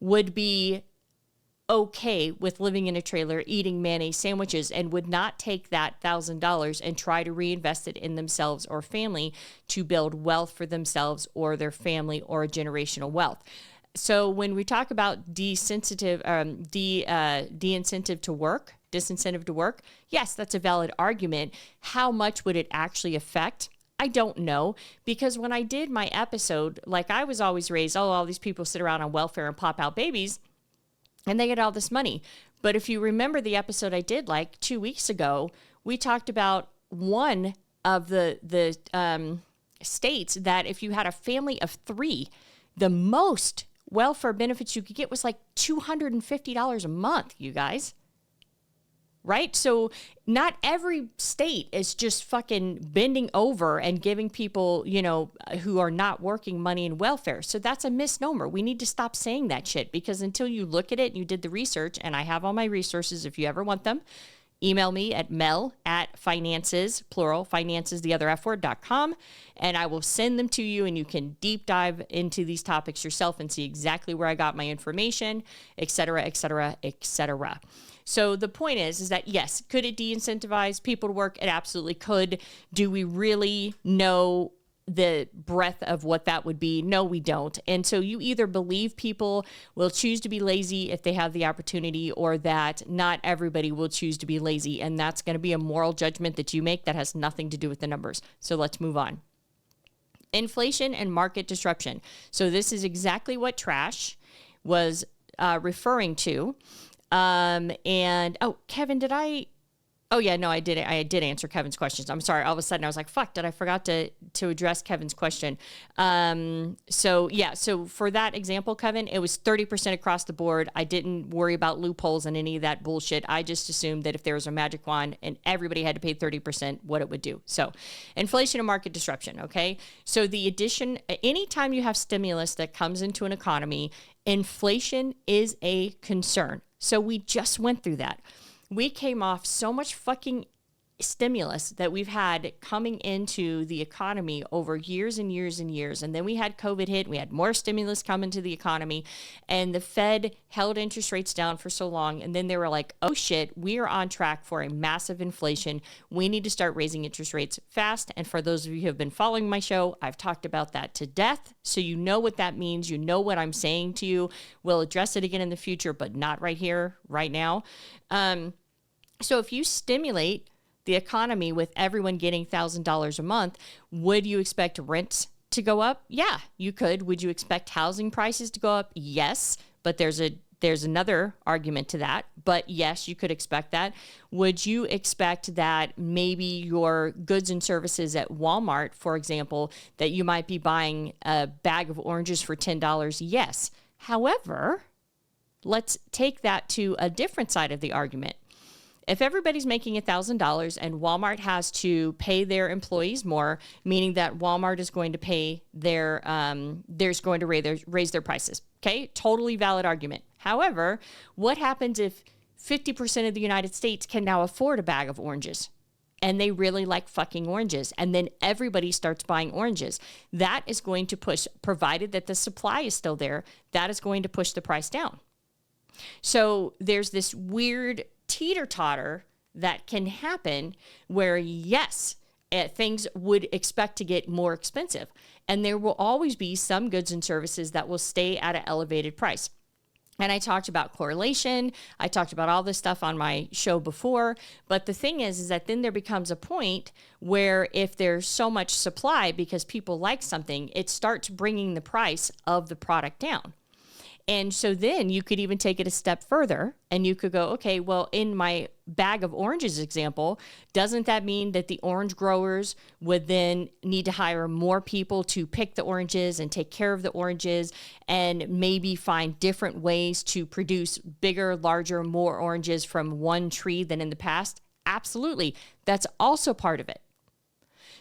would be okay with living in a trailer, eating mayonnaise sandwiches, and would not take that $1,000 and try to reinvest it in themselves or family to build wealth for themselves or their family or a generational wealth. So when we talk about disincentive to work, yes, that's a valid argument. How much would it actually affect? I don't know, because when I did my episode, like I was always raised, oh, all these people sit around on welfare and pop out babies and they get all this money. But if you remember the episode I did like 2 weeks ago, we talked about one of the states that if you had a family of 3, the most welfare benefits you could get was like $250 a month, you guys. Right? So not every state is just fucking bending over and giving people, who are not working money in welfare. So that's a misnomer. We need to stop saying that shit, because until you look at it and you did the research, and I have all my resources if you ever want them, email me at mel@finances, plural, finances, the other F word.com, and I will send them to you, and you can deep dive into these topics yourself and see exactly where I got my information, et cetera, et cetera, et cetera. So the point is that yes, could it de-incentivize people to work? It absolutely could. Do we really know the breadth of what that would be? No, we don't. And so you either believe people will choose to be lazy if they have the opportunity, or that not everybody will choose to be lazy. And that's going to be a moral judgment that you make that has nothing to do with the numbers. So let's move on. Inflation and market disruption. So this is exactly what Trash was referring to. Kevin, I did answer Kevin's questions. I'm sorry. All of a sudden I was like, fuck, I forgot to address Kevin's question. So for that example, Kevin, it was 30% across the board. I didn't worry about loopholes and any of that bullshit. I just assumed that if there was a magic wand and everybody had to pay 30%, what it would do. So inflation and market disruption. Okay. So the addition, anytime you have stimulus that comes into an economy, inflation is a concern. So we just went through that. We came off so much fucking stimulus that we've had coming into the economy over years and years and years. And then we had COVID hit, we had more stimulus come into the economy, and the Fed held interest rates down for so long. And then they were like, oh shit, we are on track for a massive inflation. We need to start raising interest rates fast. And for those of you who have been following my show, I've talked about that to death. So you know what that means. You know what I'm saying to you. We'll address it again in the future, but not right here, right now. So if you stimulate the economy with everyone getting $1,000 a month, would you expect rents to go up? Yeah, you could. Would you expect housing prices to go up? Yes, but there's another argument to that. But yes, you could expect that. Would you expect that maybe your goods and services at Walmart, for example, that you might be buying a bag of oranges for $10? Yes. However, let's take that to a different side of the argument. If everybody's making $1,000 and Walmart has to pay their employees more, meaning that Walmart is going to pay there's going to raise their prices. Okay, totally valid argument. However, what happens if 50% of the United States can now afford a bag of oranges? And they really like fucking oranges. And then everybody starts buying oranges. That is going to push, provided that the supply is still there, that is going to push the price down. So there's this weird teeter-totter that can happen where, yes, things would expect to get more expensive. And there will always be some goods and services that will stay at an elevated price. And I talked about correlation. I talked about all this stuff on my show before. But the thing is that then there becomes a point where if there's so much supply because people like something, it starts bringing the price of the product down. And so then you could even take it a step further and you could go, okay, well, in my bag of oranges example, doesn't that mean that the orange growers would then need to hire more people to pick the oranges and take care of the oranges and maybe find different ways to produce bigger, larger, more oranges from one tree than in the past? Absolutely. That's also part of it.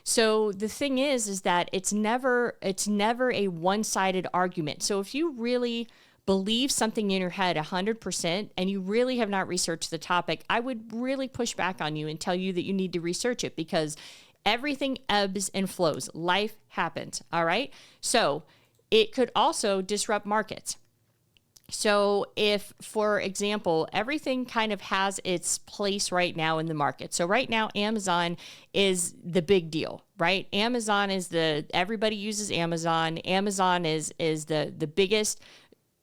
So the thing is that it's never a one-sided argument. So if you really believe something in your head 100% and you really have not researched the topic, I would really push back on you and tell you that you need to research it because everything ebbs and flows. Life happens, all right? So it could also disrupt markets. So if, for example, everything kind of has its place right now in the market. So right now, Amazon is the big deal, right? Amazon is everybody uses Amazon. Amazon is the biggest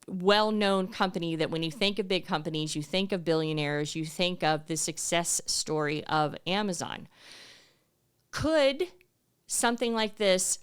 well-known company that when you think of big companies, you think of billionaires, you think of the success story of Amazon. Could something like this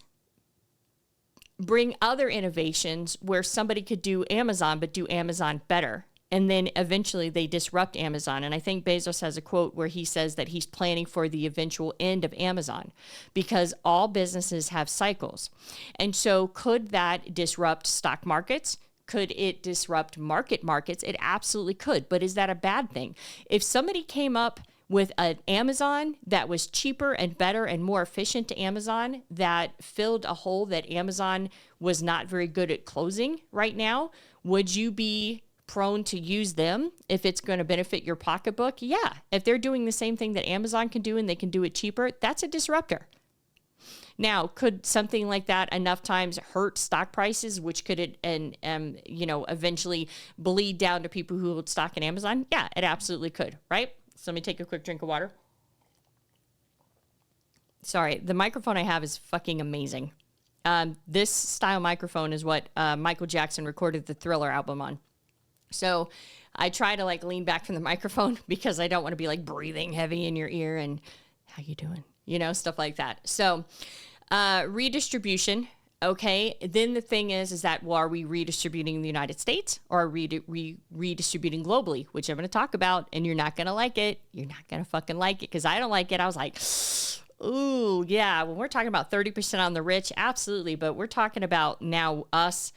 bring other innovations where somebody could do Amazon, but do Amazon better? And then eventually they disrupt Amazon. And I think Bezos has a quote where he says that he's planning for the eventual end of Amazon because all businesses have cycles. And so could that disrupt stock markets? Could it disrupt markets? It absolutely could. But is that a bad thing? If somebody came up with an Amazon that was cheaper and better and more efficient to Amazon that filled a hole that Amazon was not very good at closing right now, would you be prone to use them if it's going to benefit your pocketbook? Yeah. If they're doing the same thing that Amazon can do and they can do it cheaper, that's a disruptor. Now, could something like that enough times hurt stock prices, which could eventually bleed down to people who hold stock in Amazon? Yeah, it absolutely could, right? So let me take a quick drink of water. Sorry, the microphone I have is fucking amazing. This style microphone is what Michael Jackson recorded the Thriller album on. So I try to lean back from the microphone because I don't want to be breathing heavy in your ear and how you doing? Stuff like that. So redistribution. Okay. Then the thing is that, well, are we redistributing in the United States or are we redistributing globally, which I'm going to talk about, and you're not going to like it. You're not going to fucking like it because I don't like it. I was like, ooh, yeah. When we're talking about 30% on the rich, absolutely. But we're talking about now us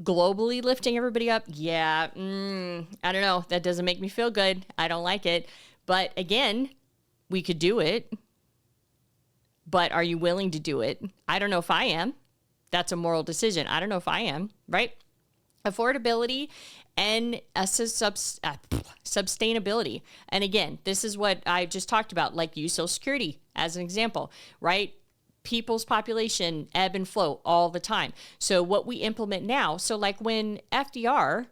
globally lifting everybody up. Yeah. I don't know. That doesn't make me feel good. I don't like it. But again, we could do it. But are you willing to do it? I don't know if I am. That's a moral decision. I don't know if I am, right? affordability and sustainability. And again, this is what I just talked about, like use Social Security as an example, right? People's population ebb and flow all the time. So what we implement now, so like when FDR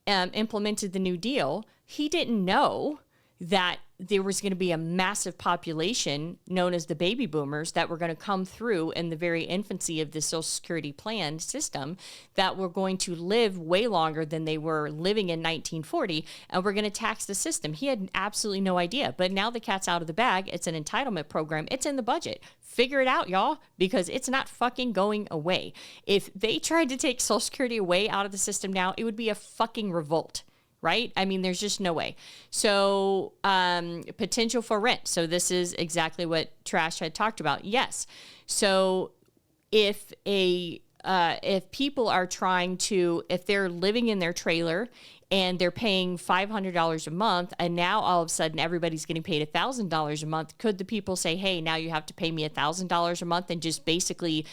implemented the New Deal, he didn't know that there was going to be a massive population known as the baby boomers that were going to come through in the very infancy of the Social Security plan system, that were going to live way longer than they were living in 1940, and we're going to tax the system. He had absolutely no idea. But now the cat's out of the bag. It's an entitlement program. It's in the budget. Figure it out, y'all, because it's not fucking going away. If they tried to take Social Security away out of the system now, it would be a fucking revolt. Right? I mean, there's just no way. So potential for rent. So this is exactly what Trash had talked about. Yes. So if people are trying to, if they're living in their trailer and they're paying $500 a month, and now all of a sudden everybody's getting paid $1,000 a month, could the people say, hey, now you have to pay me $1,000 a month, and just basically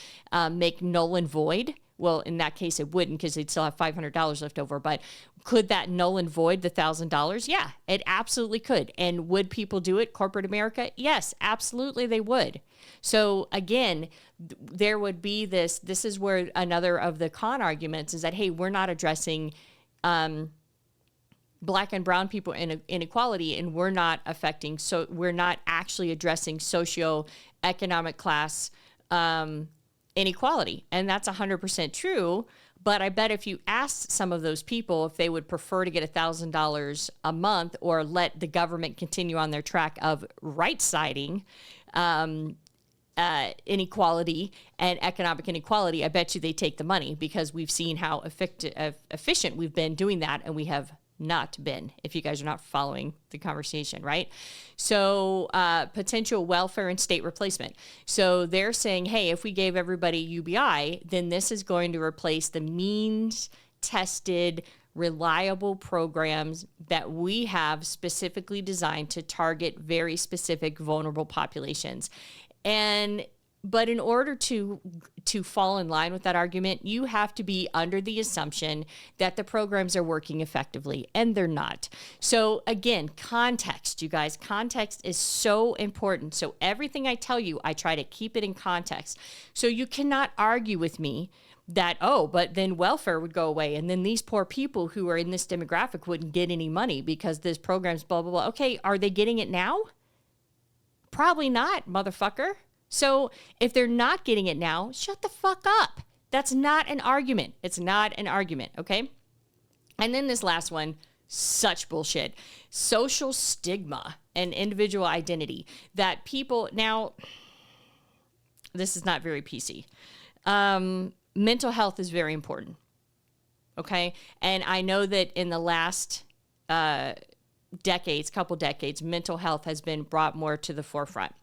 make null and void? Well, in that case, it wouldn't, because they'd still have $500 left over. But could that null and void the $1,000? Yeah, it absolutely could. And would people do it? Corporate America? Yes, absolutely they would. So again, there would be this is where another of the con arguments is that, hey, we're not addressing Black and brown people inequality, and we're not actually addressing socioeconomic class inequality. And that's 100% true. But I bet if you asked some of those people if they would prefer to get $1,000 a month or let the government continue on their track of right-siding inequality and economic inequality, I bet you they take the money, because we've seen how efficient we've been doing that, and we have not been, if you guys are not following the conversation, right? So potential welfare and state replacement. So they're saying, hey, if we gave everybody UBI, then this is going to replace the means-tested, reliable programs that we have specifically designed to target very specific vulnerable populations. But in order to fall in line with that argument, you have to be under the assumption that the programs are working effectively, and they're not. So again, context, you guys, context is so important. So everything I tell you, I try to keep it in context. So you cannot argue with me that, oh, but then welfare would go away, and then these poor people who are in this demographic wouldn't get any money because this program's blah, blah, blah. Okay, are they getting it now? Probably not, motherfucker. So if they're not getting it now, shut the fuck up. That's not an argument. It's not an argument, okay? And then this last one, such bullshit. Social stigma and individual identity. That people, now, this is not very PC. Mental health is very important, okay? And I know that in the last couple decades, mental health has been brought more to the forefront.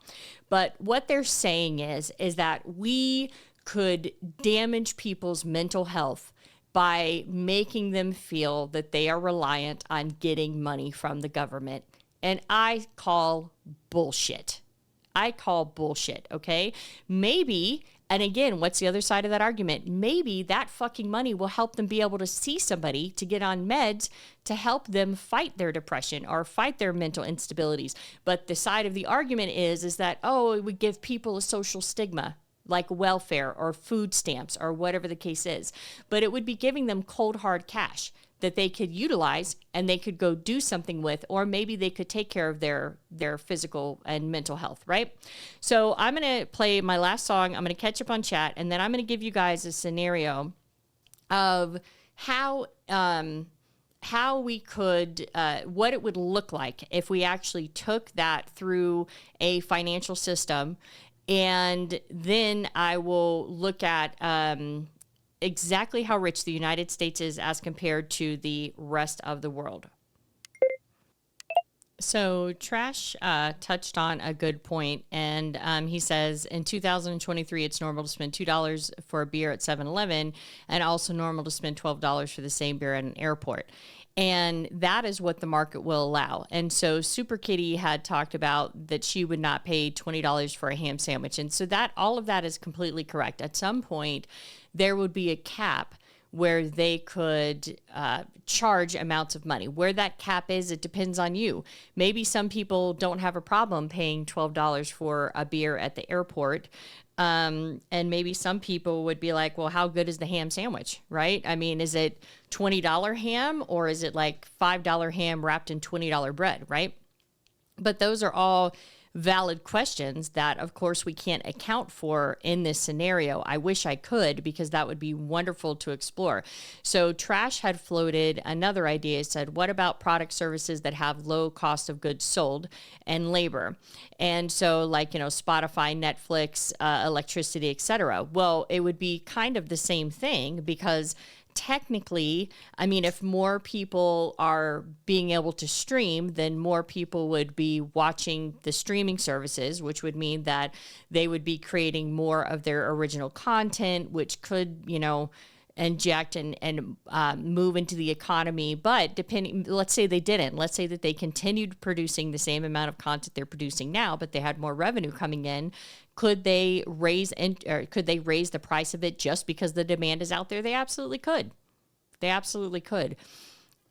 But what they're saying is that we could damage people's mental health by making them feel that they are reliant on getting money from the government. And I call bullshit. Okay? Maybe, and again, what's the other side of that argument? Maybe that fucking money will help them be able to see somebody to get on meds to help them fight their depression or fight their mental instabilities. But the side of the argument is that, oh, it would give people a social stigma, like welfare or food stamps or whatever the case is. But it would be giving them cold, hard cash that they could utilize and they could go do something with, or maybe they could take care of their physical and mental health, right? So I'm going to play my last song. I'm going to catch up on chat, and then I'm going to give you guys a scenario of how we could, what it would look like if we actually took that through a financial system. And then I will look at exactly how rich the United States is as compared to the rest of the world. So Trash touched on a good point, and he says in 2023 it's normal to spend $2 for a beer at 7-Eleven, and also normal to spend $12 for the same beer at an airport. And that is what the market will allow. And so Super Kitty had talked about that she would not pay $20 for a ham sandwich. And so that all of that is completely correct. At some point, there would be a cap where they could charge amounts of money. Where that cap is, it depends on you. Maybe some people don't have a problem paying $12 for a beer at the airport. And maybe some people would be like, well, how good is the ham sandwich, right? I mean, is it $20 ham or is it like $5 ham wrapped in $20 bread, right? But those are all valid questions that, of course, we can't account for in this scenario. I wish I could, because that would be wonderful to explore. So Trash had floated another idea. It said, what about product services that have low cost of goods sold and labor? And so like, Spotify, Netflix, electricity, etc. Well, it would be kind of the same thing, because technically, I mean, if more people are being able to stream, then more people would be watching the streaming services, which would mean that they would be creating more of their original content, which could, inject and move into the economy. But let's say they didn't. Let's say that they continued producing the same amount of content they're producing now, but they had more revenue coming in. Could they raise the price of it just because the demand is out there? They absolutely could. They absolutely could.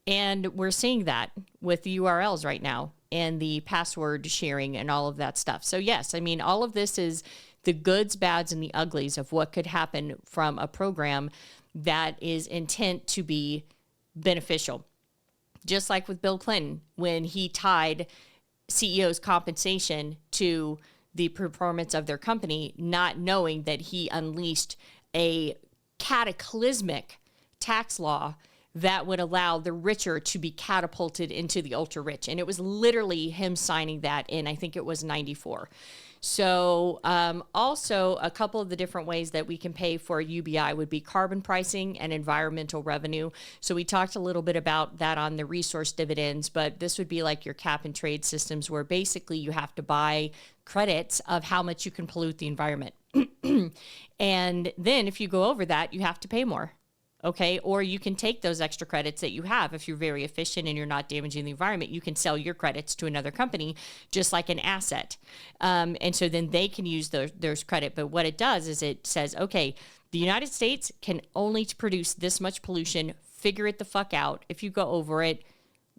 And we're seeing that with the URLs right now and the password sharing and all of that stuff. So yes, I mean, all of this is the goods, bads, and the uglies of what could happen from a program that is intent to be beneficial. Just like with Bill Clinton, when he tied CEOs' compensation to the performance of their company, not knowing that he unleashed a cataclysmic tax law that would allow the richer to be catapulted into the ultra rich. And it was literally him signing that in, I think it was 94. So also a couple of the different ways that we can pay for UBI would be carbon pricing and environmental revenue. So we talked a little bit about that on the resource dividends, but this would be like your cap and trade systems, where basically you have to buy credits of how much you can pollute the environment. And then if you go over that, you have to pay more. Okay, or you can take those extra credits that you have. If you're very efficient and you're not damaging the environment, you can sell your credits to another company just like an asset. And so then they can use those credit. But what it does is it says, okay, the United States can only produce this much pollution. Figure it the fuck out. If you go over it,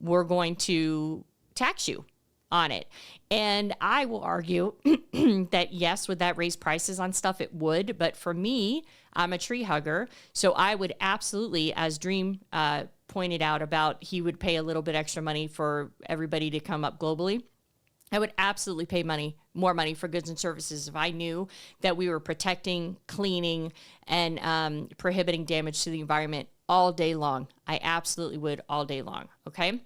we're going to tax you on it. And I will argue that yes, would that raise prices on stuff? It would. But for me, I'm a tree hugger. So I would absolutely, as Dream pointed out about he would pay a little bit extra money for everybody to come up globally. I would absolutely pay more money for goods and services if I knew that we were protecting, cleaning, and prohibiting damage to the environment all day long. I absolutely would all day long. Okay.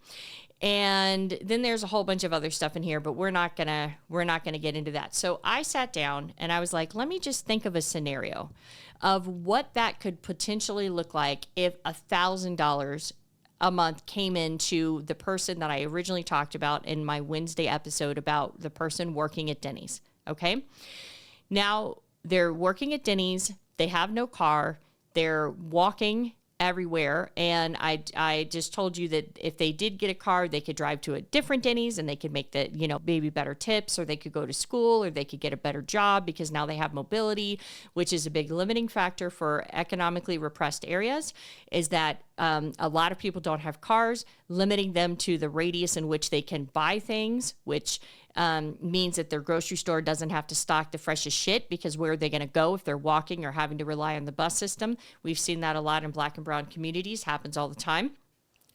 And then there's a whole bunch of other stuff in here, but we're not gonna get into that. So I sat down and I was like, let me just think of a scenario of what that could potentially look like if $1,000 a month came into the person that I originally talked about in my Wednesday episode about the person working at Denny's. Okay. Now they're working at Denny's. They have no car. They're walking everywhere. And I just told you that if they did get a car, they could drive to a different Denny's and they could make the, maybe better tips, or they could go to school, or they could get a better job because now they have mobility, which is a big limiting factor for economically repressed areas, is that a lot of people don't have cars, limiting them to the radius in which they can buy things, which means that their grocery store doesn't have to stock the freshest shit, because where are they going to go if they're walking or having to rely on the bus system? We've seen that a lot in Black and brown communities, happens all the time,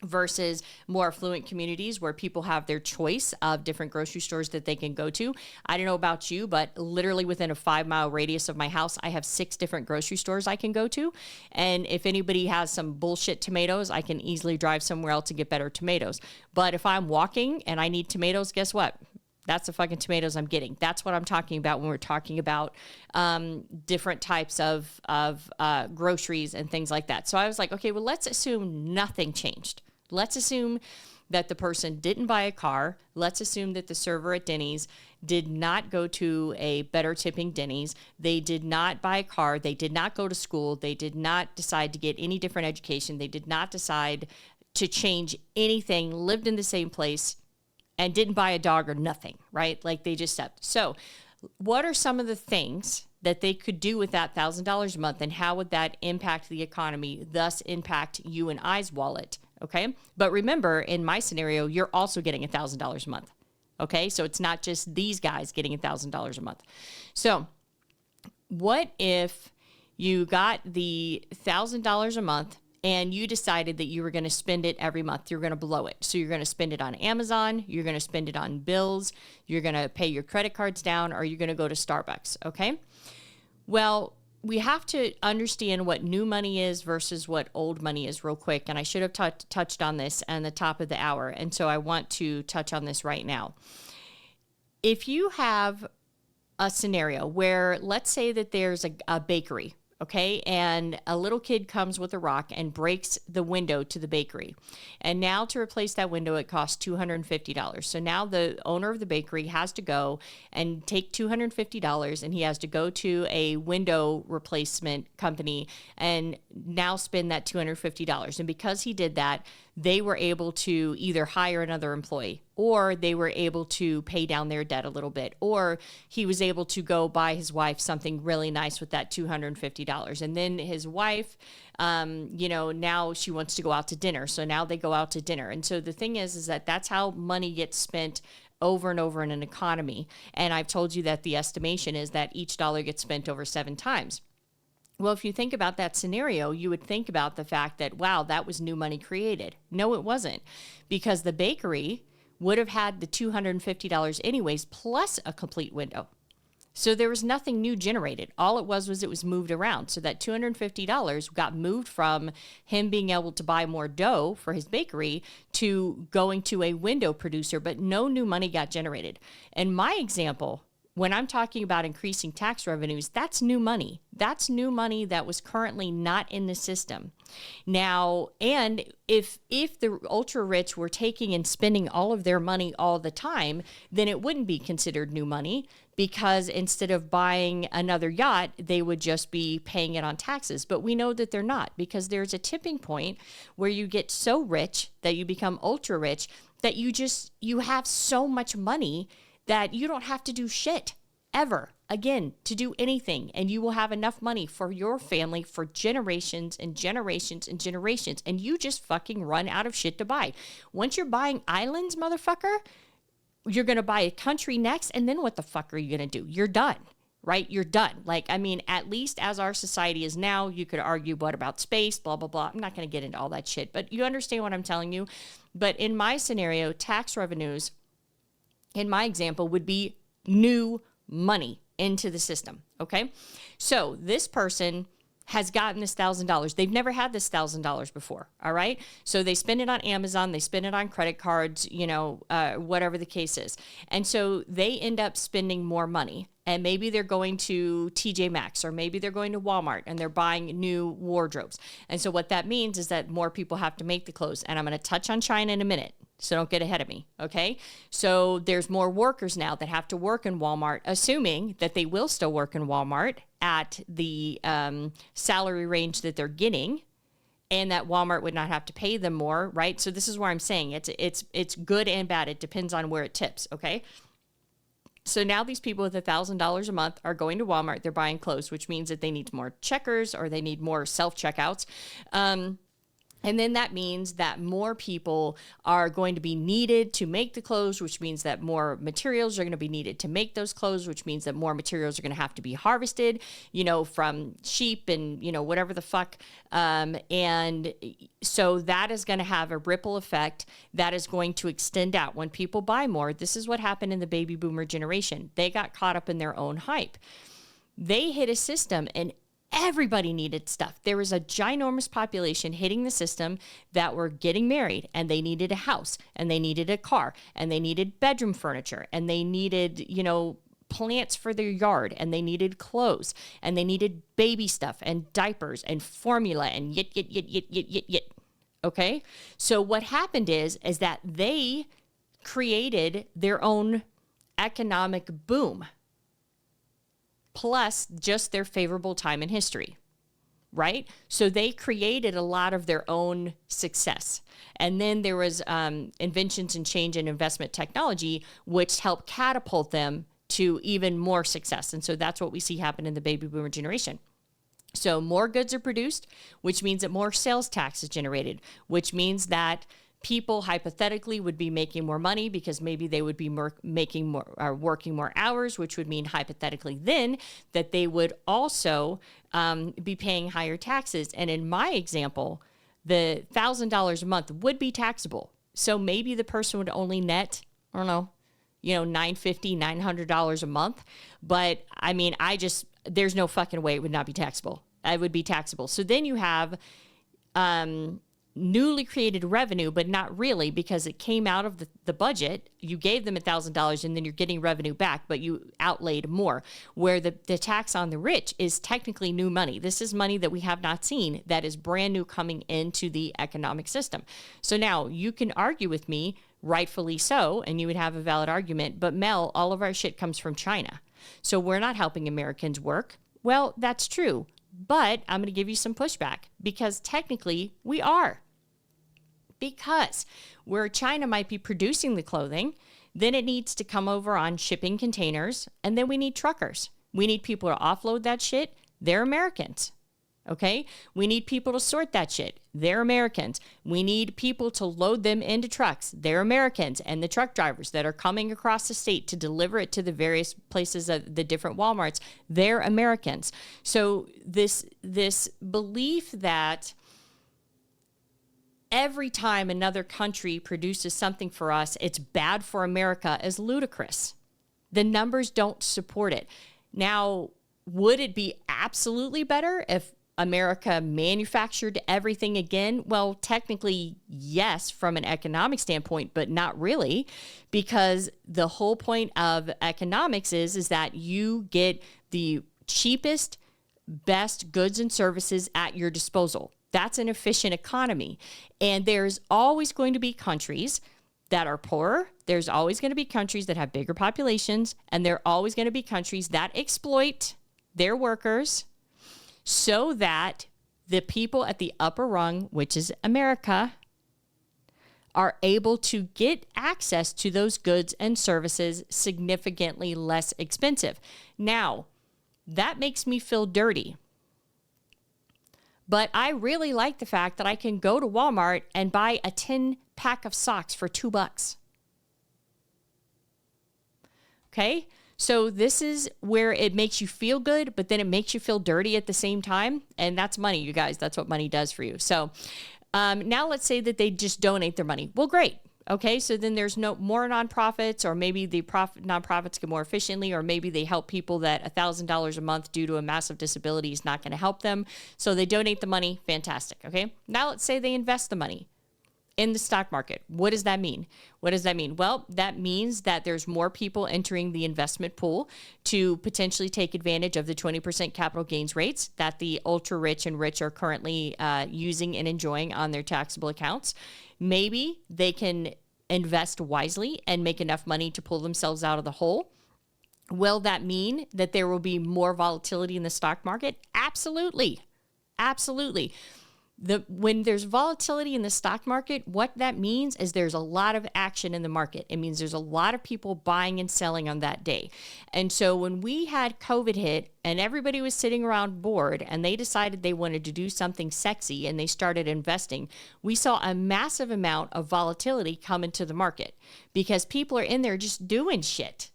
versus more affluent communities where people have their choice of different grocery stores that they can go to. I don't know about you, but literally within a 5-mile radius of my house, I have 6 different grocery stores I can go to. And if anybody has some bullshit tomatoes, I can easily drive somewhere else to get better tomatoes. But if I'm walking and I need tomatoes, guess what? That's the fucking tomatoes I'm getting. That's what I'm talking about when we're talking about different types of groceries and things like that. So I was like, okay, well, let's assume nothing changed. Let's assume that the person didn't buy a car. Let's assume that the server at Denny's did not go to a better tipping Denny's. They did not buy a car. They did not go to school. They did not decide to get any different education. They did not decide to change anything, lived in the same place, and didn't buy a dog or nothing, right? Like they just stepped. So what are some of the things that they could do with that $1,000 a month, and how would that impact the economy, thus impact you and I's wallet, okay? But remember, in my scenario, you're also getting $1,000 a month, okay? So it's not just these guys getting $1,000 a month. So what if you got the $1,000 a month and you decided that you were going to spend it every month? You're going to blow it. So you're going to spend it on Amazon, you're going to spend it on bills, you're going to pay your credit cards down, or you're going to go to Starbucks, okay? Well, we have to understand what new money is versus what old money is real quick. And I should have touched on this at the top of the hour. And so I want to touch on this right now. If you have a scenario where, let's say that there's a bakery, okay, and a little kid comes with a rock and breaks the window to the bakery. And now to replace that window, it costs $250. So now the owner of the bakery has to go and take $250, and he has to go to a window replacement company and now spend that $250. And because he did that, they were able to either hire another employee, or they were able to pay down their debt a little bit, or he was able to go buy his wife something really nice with that $250. And then his wife, now she wants to go out to dinner. So now they go out to dinner. And so the thing is that that's how money gets spent over and over in an economy. And I've told you that the estimation is that each dollar gets spent over 7 times. Well, if you think about that scenario, you would think about the fact that, wow, that was new money created. No, it wasn't, because the bakery would have had the $250 anyways, plus a complete window. So there was nothing new generated. All it was moved around. So that $250 got moved from him being able to buy more dough for his bakery to going to a window producer, but no new money got generated. In my example, when I'm talking about increasing tax revenues, that's new money. That's new money that was currently not in the system. Now, and if the ultra rich were taking and spending all of their money all the time, then it wouldn't be considered new money, because instead of buying another yacht, they would just be paying it on taxes. But we know that they're not, because there's a tipping point where you get so rich that you become ultra rich that you have so much money that you don't have to do shit ever again to do anything. And you will have enough money for your family for generations and generations and generations. And you just fucking run out of shit to buy. Once you're buying islands, motherfucker, you're going to buy a country next. And then what the fuck are you going to do? You're done, right? You're done. At least as our society is now, you could argue, what about space, blah, blah, blah. I'm not going to get into all that shit, but you understand what I'm telling you. But in my scenario, tax revenues, in my example, would be new money into the system, okay? So this person has gotten this $1,000. They've never had this $1,000 before, all right? So they spend it on Amazon, they spend it on credit cards, whatever the case is. And so they end up spending more money. And maybe they're going to TJ Maxx, or maybe they're going to Walmart and they're buying new wardrobes. And so what that means is that more people have to make the clothes. And I'm going to touch on China in a minute, so don't get ahead of me, okay? So there's more workers now that have to work in Walmart, assuming that they will still work in Walmart at the salary range that they're getting, and that Walmart would not have to pay them more, right? So this is where I'm saying it's good and bad. It depends on where it tips, okay? So now these people with $1,000 a month are going to Walmart. They're buying clothes, which means that they need more checkers, or they need more self-checkouts. And then that means that more people are going to be needed to make the clothes, which means that more materials are going to be needed to make those clothes, which means that more materials are going to have to be harvested, from sheep and, whatever the fuck. And so that is going to have a ripple effect that is going to extend out. When people buy more, this is what happened in the baby boomer generation. They got caught up in their own hype. They hit a system, and everybody needed stuff. There was a ginormous population hitting the system that were getting married, and they needed a house, and they needed a car, and they needed bedroom furniture, and they needed, plants for their yard, and they needed clothes, and they needed baby stuff and diapers and formula and yit. Okay? So what happened is that they created their own economic boom, plus just their favorable time in history, right? So they created a lot of their own success. And then there was inventions and change in investment technology, which helped catapult them to even more success. And so that's what we see happen in the baby boomer generation. So more goods are produced, which means that more sales tax is generated, which means that people hypothetically would be making more money because maybe they would be making more or working more hours, which would mean hypothetically then that they would also be paying higher taxes. And in my example, the $1,000 a month would be taxable. So maybe the person would only net, I don't know, $950, $900 a month. But I mean, there's no fucking way it would not be taxable. It would be taxable. So then you have newly created revenue, but not really, because it came out of the budget. You gave them $1,000 and then you're getting revenue back, but you outlaid more, where the tax on the rich is technically new money. This is money that we have not seen that is brand new coming into the economic system. So now you can argue with me, rightfully so, and you would have a valid argument, but Mel, all of our shit comes from China. So we're not helping Americans work. Well, that's true. But I'm going to give you some pushback, because technically we are. Because where China might be producing the clothing, then it needs to come over on shipping containers, and then we need truckers. We need people to offload that shit. They're Americans. Okay? We need people to sort that shit. They're Americans. We need people to load them into trucks. They're Americans. And the truck drivers that are coming across the state to deliver it to the various places of the different Walmarts, they're Americans. So this belief that every time another country produces something for us, it's bad for America is ludicrous. The numbers don't support it. Now, would it be absolutely better if America manufactured everything again? Well, technically, yes, from an economic standpoint, but not really, because the whole point of economics is that you get the cheapest, best goods and services at your disposal. That's an efficient economy. And there's always going to be countries that are poorer. There's always going to be countries that have bigger populations, and there are always going to be countries that exploit their workers so that the people at the upper rung, which is America, are able to get access to those goods and services significantly less expensive. Now, that makes me feel dirty. But I really like the fact that I can go to Walmart and buy a 10-pack of socks for $2. Okay? So this is where it makes you feel good, but then it makes you feel dirty at the same time. And that's money, you guys. That's what money does for you. So now let's say that they just donate their money. Well, great. Okay, so then there's no more nonprofits, or maybe the nonprofits get more efficiently, or maybe they help people that $1,000 a month due to a massive disability is not going to help them. So they donate the money. Fantastic. Okay, now let's say they invest the money in the stock market. What does that mean? What does that mean? Well, that means that there's more people entering the investment pool to potentially take advantage of the 20% capital gains rates that the ultra rich and rich are currently using and enjoying on their taxable accounts. Maybe they can invest wisely and make enough money to pull themselves out of the hole. Will that mean that there will be more volatility in the stock market? Absolutely. Absolutely. When there's volatility in the stock market, what that means is there's a lot of action in the market. It means there's a lot of people buying and selling on that day. And so when we had COVID hit and everybody was sitting around bored and they decided they wanted to do something sexy and they started investing, we saw a massive amount of volatility come into the market because people are in there just doing shit.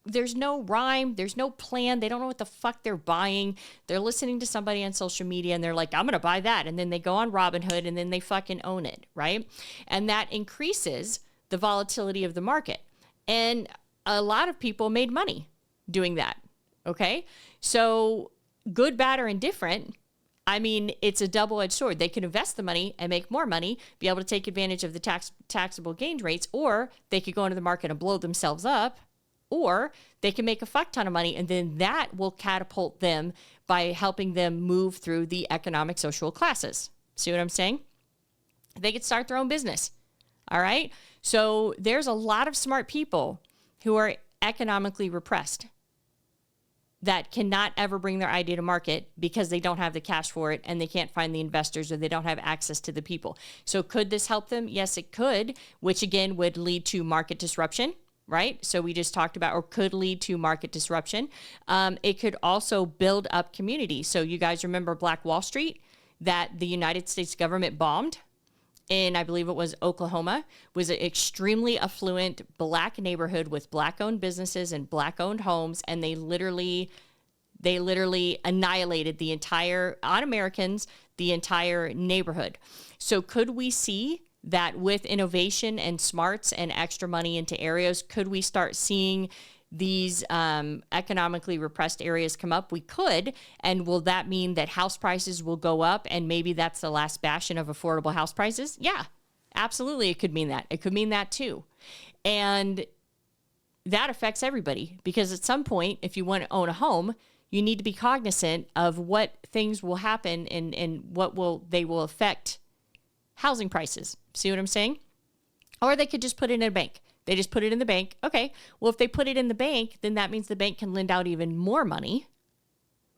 There's no rhyme. There's no plan. They don't know what the fuck they're buying. They're listening to somebody on social media and they're like, I'm going to buy that. And then they go on Robinhood and then they fucking own it, right? And that increases the volatility of the market. And a lot of people made money doing that, okay? So good, bad, or indifferent, I mean, it's a double-edged sword. They can invest the money and make more money, be able to take advantage of the taxable gain rates, or they could go into the market and blow themselves up. Or they can make a fuck ton of money, and then that will catapult them by helping them move through the economic social classes. See what I'm saying? They could start their own business. All right? So there's a lot of smart people who are economically repressed that cannot ever bring their idea to market because they don't have the cash for it and they can't find the investors or they don't have access to the people. So could this help them? Yes, it could, which again would lead to market disruption. right? So we just talked about, or could lead to market disruption. It could also build up communities. So you guys remember Black Wall Street that the United States government bombed in, I believe it was Oklahoma, was an extremely affluent Black neighborhood with Black-owned businesses and Black-owned homes, and they literally annihilated on Americans, the entire neighborhood. So could we see that with innovation and smarts and extra money into areas, could we start seeing these economically repressed areas come up? We could. And will that mean that house prices will go up and maybe that's the last bastion of affordable house prices? Yeah, absolutely. It could mean that. It could mean that too. And that affects everybody, because at some point, if you want to own a home, you need to be cognizant of what things will happen and they will affect housing prices. See what I'm saying? Or they could just put it in a bank. They just put it in the bank. Okay, well, if they put it in the bank, then that means the bank can lend out even more money,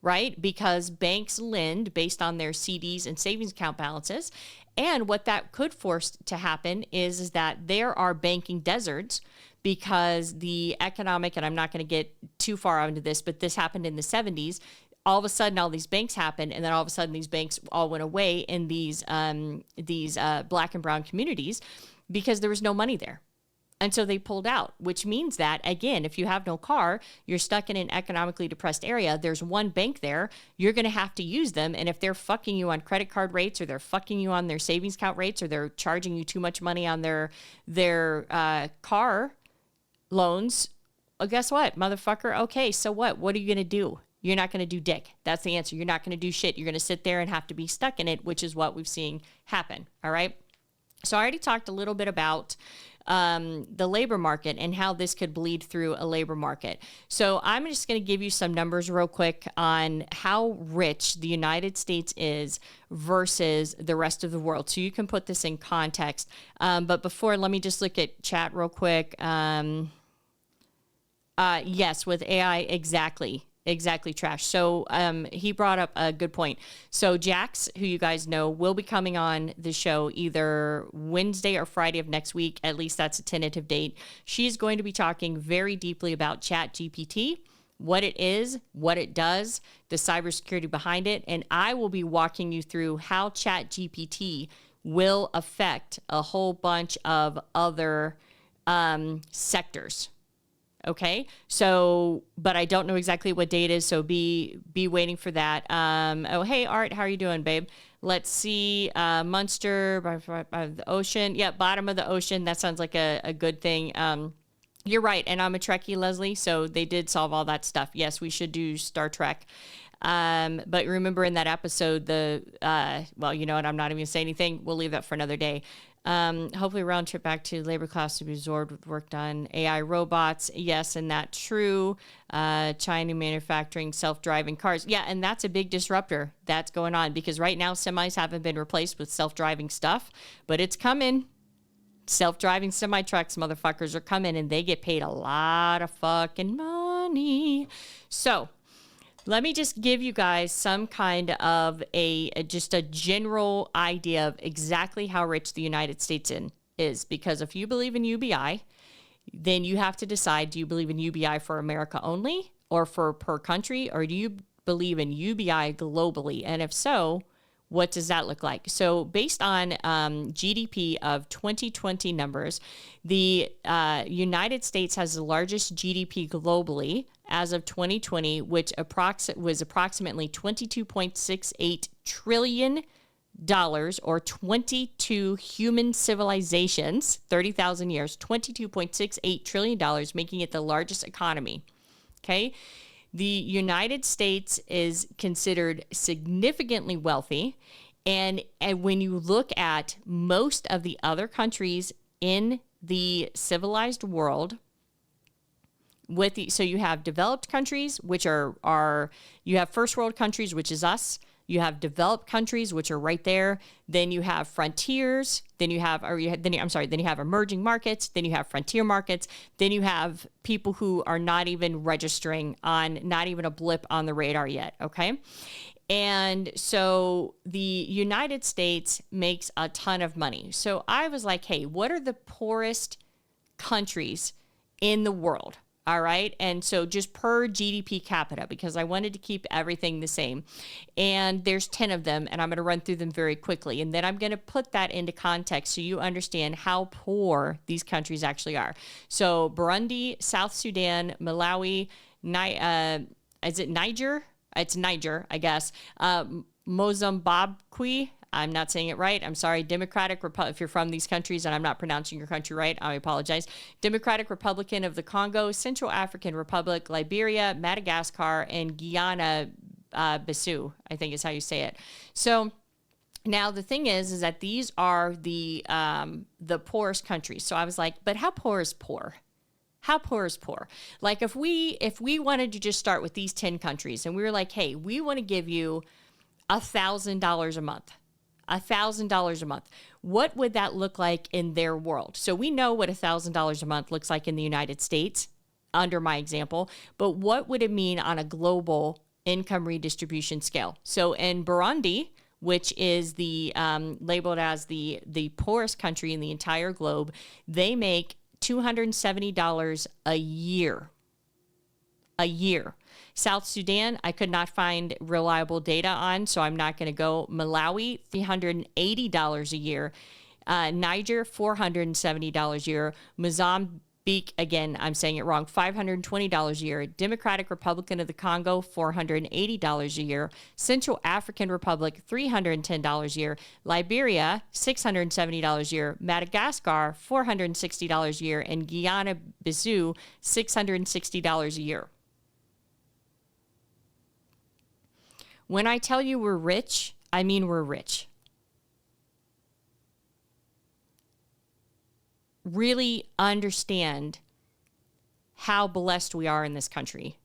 right? Because banks lend based on their CDs and savings account balances. And what that could force to happen is that there are banking deserts, because the economic, and I'm not going to get too far into this, but this happened in the 70s. All of a sudden, all these banks happened, and then all of a sudden, these banks all went away in these Black and brown communities because there was no money there. And so they pulled out, which means that, again, if you have no car, you're stuck in an economically depressed area, there's one bank there, you're going to have to use them. And if they're fucking you on credit card rates, or they're fucking you on their savings account rates, or they're charging you too much money on their car loans, well, guess what, motherfucker? Okay, so what? What are you going to do? You're not going to do dick. That's the answer. You're not going to do shit. You're going to sit there and have to be stuck in it, which is what we've seen happen. All right. So I already talked a little bit about the labor market and how this could bleed through a labor market. So I'm just going to give you some numbers real quick on how rich the United States is versus the rest of the world, so you can put this in context. But before, let me just look at chat real quick. Yes, with AI, exactly, Trash. So he brought up a good point. So Jax, who you guys know, will be coming on the show either Wednesday or Friday of next week. At least that's a tentative date. She's going to be talking very deeply about ChatGPT, what it is, what it does, the cybersecurity behind it, and I will be walking you through how ChatGPT will affect a whole bunch of other sectors. Okay, so, but I don't know exactly what date is, so be waiting for that. Oh, hey, Art, how are you doing, babe? Let's see, Munster, by the ocean. Yeah, bottom of the ocean. That sounds like a good thing. You're right, and I'm a Trekkie, Leslie, so they did solve all that stuff. Yes, we should do Star Trek. But remember in that episode, well, you know what, I'm not even going to say anything. We'll leave that for another day. Hopefully round trip back to labor class to be absorbed with work done. AI robots. Yes. And that true. China manufacturing self-driving cars. Yeah. And that's a big disruptor that's going on, because right now semis haven't been replaced with self-driving stuff, but it's coming. Self-driving semi-trucks, motherfuckers, are coming, and they get paid a lot of fucking money. So let me just give you guys some kind of just a general idea of exactly how rich the United States is. Because if you believe in UBI, then you have to decide, do you believe in UBI for America only, or for per country, or do you believe in UBI globally? And if so, what does that look like? So based on GDP of 2020 numbers, the United States has the largest GDP globally as of 2020, which was approximately $22.68 trillion, or 22 human civilizations, 30,000 years, $22.68 trillion, making it the largest economy. Okay. The United States is considered significantly wealthy. And when you look at most of the other countries in the civilized world, so you have developed countries, which are you have first world countries, which is us. You have developed countries, which are right there. Then you have frontiers. Then you have emerging markets. Then you have frontier markets. Then you have people who are not even registering on, not even a blip on the radar yet. Okay. And so the United States makes a ton of money. So I was like, hey, what are the poorest countries in the world. All right. And so just per GDP capita, because I wanted to keep everything the same. And there's 10 of them, and I'm going to run through them very quickly. And then I'm going to put that into context so you understand how poor these countries actually are. So Burundi, South Sudan, Malawi, is it Niger? It's Niger, I guess. Mozambique. I'm not saying it right. I'm sorry. Democratic Republic. If you're from these countries and I'm not pronouncing your country right, I apologize. Democratic Republican of the Congo, Central African Republic, Liberia, Madagascar, and Guyana-Bissau, I think is how you say it. So now the thing is that these are the poorest countries. So I was like, but how poor is poor? How poor is poor? Like if we wanted to just start with these 10 countries and we were like, hey, we want to give you $1,000 a month. $1,000 a month. What would that look like in their world? So we know what $1,000 a month looks like in the United States, under my example, but what would it mean on a global income redistribution scale? So in Burundi, which is the labeled as the poorest country in the entire globe, they make $270 a year. A year. South Sudan, I could not find reliable data on, so I'm not going to go. Malawi, $380 a year. Niger, $470 a year. Mozambique, again, I'm saying it wrong, $520 a year. Democratic Republican of the Congo, $480 a year. Central African Republic, $310 a year. Liberia, $670 a year. Madagascar, $460 a year. And Guyana-Bissau, $660 a year. When I tell you we're rich, I mean we're rich. Really understand how blessed we are in this country,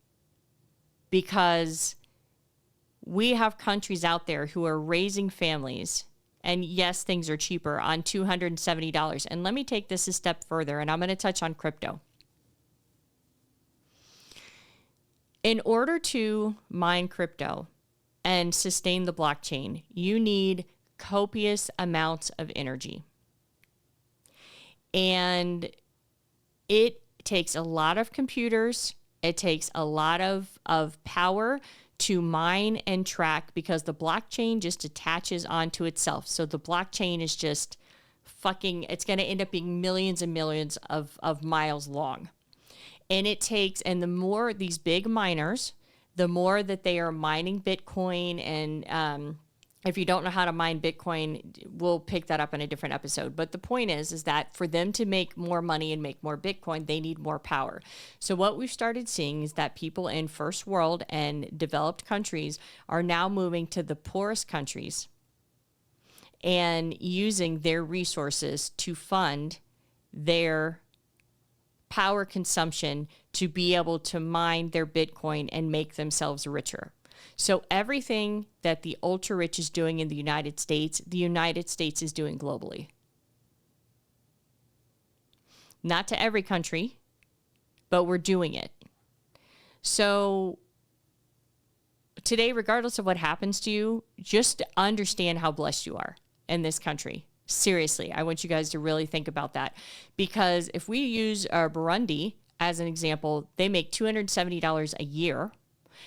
because we have countries out there who are raising families, and yes, things are cheaper, on $270. And let me take this a step further, and I'm going to touch on crypto. In order to mine crypto and sustain the blockchain, you need copious amounts of energy. And it takes a lot of computers. It takes a lot of power to mine and track, because the blockchain just attaches onto itself. So the blockchain is just it's going to end up being millions and millions of miles long. And the more these big miners, the more that they are mining Bitcoin, and if you don't know how to mine Bitcoin, we'll pick that up in a different episode. But the point is that for them to make more money and make more Bitcoin, they need more power. So what we've started seeing is that people in first world and developed countries are now moving to the poorest countries and using their resources to fund their power consumption to be able to mine their Bitcoin and make themselves richer. So everything that the ultra rich is doing in the United States is doing globally. Not to every country, but we're doing it. So today, regardless of what happens to you, just understand how blessed you are in this country. Seriously, I want you guys to really think about that, because if we use Burundi as an example, they make $270 a year.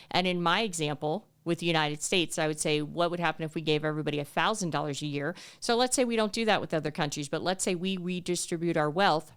And in my example with the United States, I would say, what would happen if we gave everybody $1,000 a year? So let's say we don't do that with other countries, but let's say we redistribute our wealth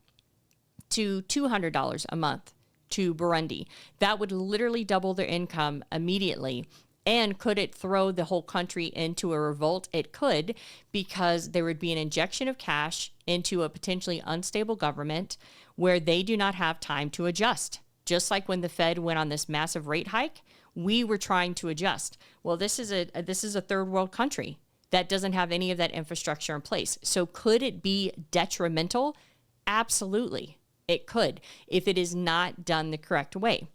to $200 a month to Burundi. That would literally double their income immediately. And could it throw the whole country into a revolt? It could, because there would be an injection of cash into a potentially unstable government where they do not have time to adjust. Just like when the Fed went on this massive rate hike, we were trying to adjust. Well, this is a third world country that doesn't have any of that infrastructure in place. So could it be detrimental? Absolutely, it could, if it is not done the correct way.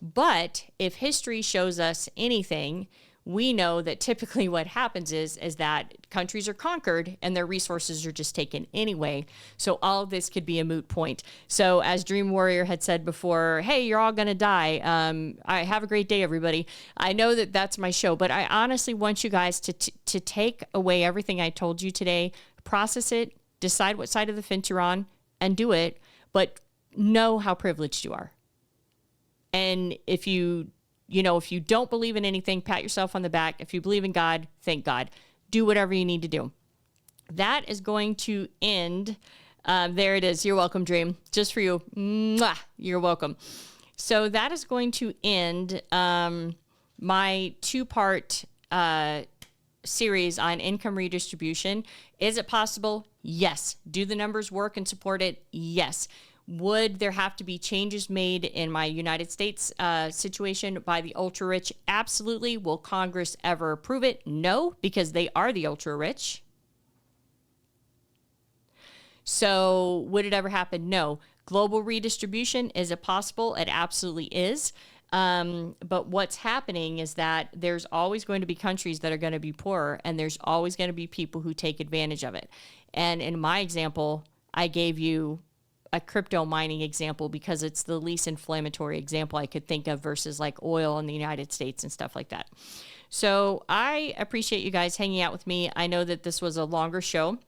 But if history shows us anything, we know that typically what happens is that countries are conquered and their resources are just taken anyway. So all of this could be a moot point. So as Dream Warrior had said before, hey, you're all going to die. I have a great day, everybody. I know that that's my show, but I honestly want you guys to take away everything I told you today, process it, decide what side of the fence you're on, and do it. But know how privileged you are. And if you don't believe in anything, pat yourself on the back. If you believe in God, thank God. Do whatever you need to do. That is going to end. There it is. You're welcome, Dream. Just for you. Mwah! You're welcome. So that is going to end my 2-part series on income redistribution. Is it possible? Yes. Do the numbers work and support it? Yes. Would there have to be changes made in my United States situation by the ultra rich? Absolutely. Will Congress ever approve it? No, because they are the ultra rich. So would it ever happen? No. Global redistribution, is it possible? It absolutely is. But what's happening is that there's always going to be countries that are going to be poorer, and there's always going to be people who take advantage of it. And in my example, I gave you a crypto mining example because it's the least inflammatory example I could think of versus like oil in the United States and stuff like that. So I appreciate you guys hanging out with me. I know that this was a longer show,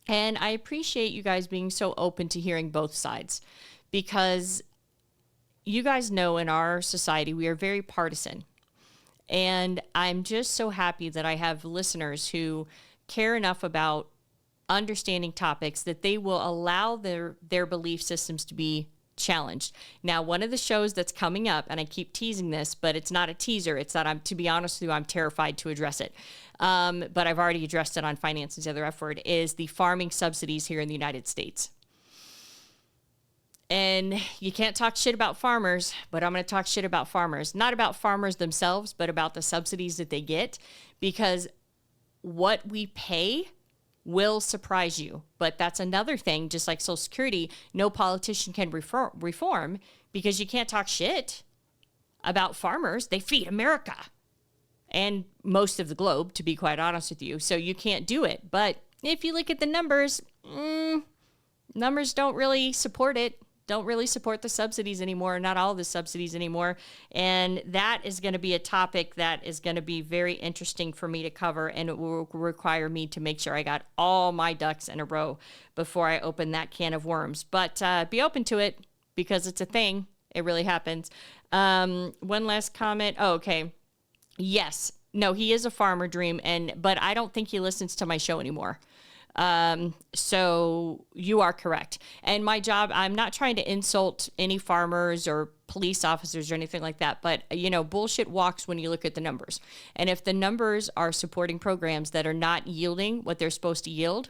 and I appreciate you guys being so open to hearing both sides, because you guys know in our society, we are very partisan. And I'm just so happy that I have listeners who care enough about understanding topics that they will allow their belief systems to be challenged. Now, one of the shows that's coming up, and I keep teasing this, but it's not a teaser. It's that to be honest with you, I'm terrified to address it. But I've already addressed it on Finances, the Other F Word, is the farming subsidies here in the United States. And you can't talk shit about farmers, but I'm going to talk shit about farmers. Not about farmers themselves, but about the subsidies that they get, because what we pay will surprise you. But that's another thing, just like Social Security, no politician can reform because you can't talk shit about farmers. They feed America and most of the globe, to be quite honest with you. So you can't do it. But if you look at the numbers, numbers don't really support it. Don't really support the subsidies anymore, not all the subsidies anymore. And that is going to be a topic that is going to be very interesting for me to cover, and it will require me to make sure I got all my ducks in a row before I open that can of worms. But be open to it, because it's a thing. It really happens. One last comment. Oh, okay. Yes. No, he is a farmer, Dream, but I don't think he listens to my show anymore. So you are correct. And my job, I'm not trying to insult any farmers or police officers or anything like that, but bullshit walks when you look at the numbers. And if the numbers are supporting programs that are not yielding what they're supposed to yield,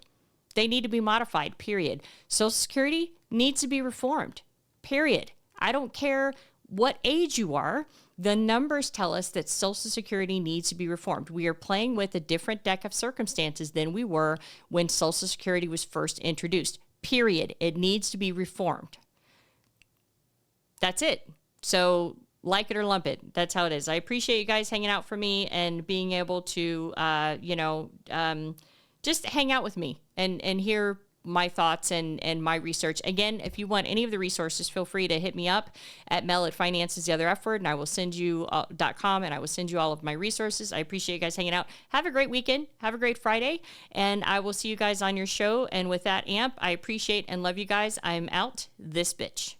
they need to be modified, period. Social Security needs to be reformed, period. I don't care what age you are. The numbers tell us that Social Security needs to be reformed. We are playing with a different deck of circumstances than we were when Social Security was first introduced. Period. It needs to be reformed. That's it. So like it or lump it. That's how it is. I appreciate you guys hanging out for me and being able to, just hang out with me and hear my thoughts and my research. Again, if you want any of the resources, feel free to hit me up at Mel@Finances, the Other F Word, and I will send you .com, and I will send you all of my resources. I appreciate you guys hanging out. Have a great weekend. Have a great Friday, and I will see you guys on your show. And with that, AMP, I appreciate and love you guys. I'm out. This bitch.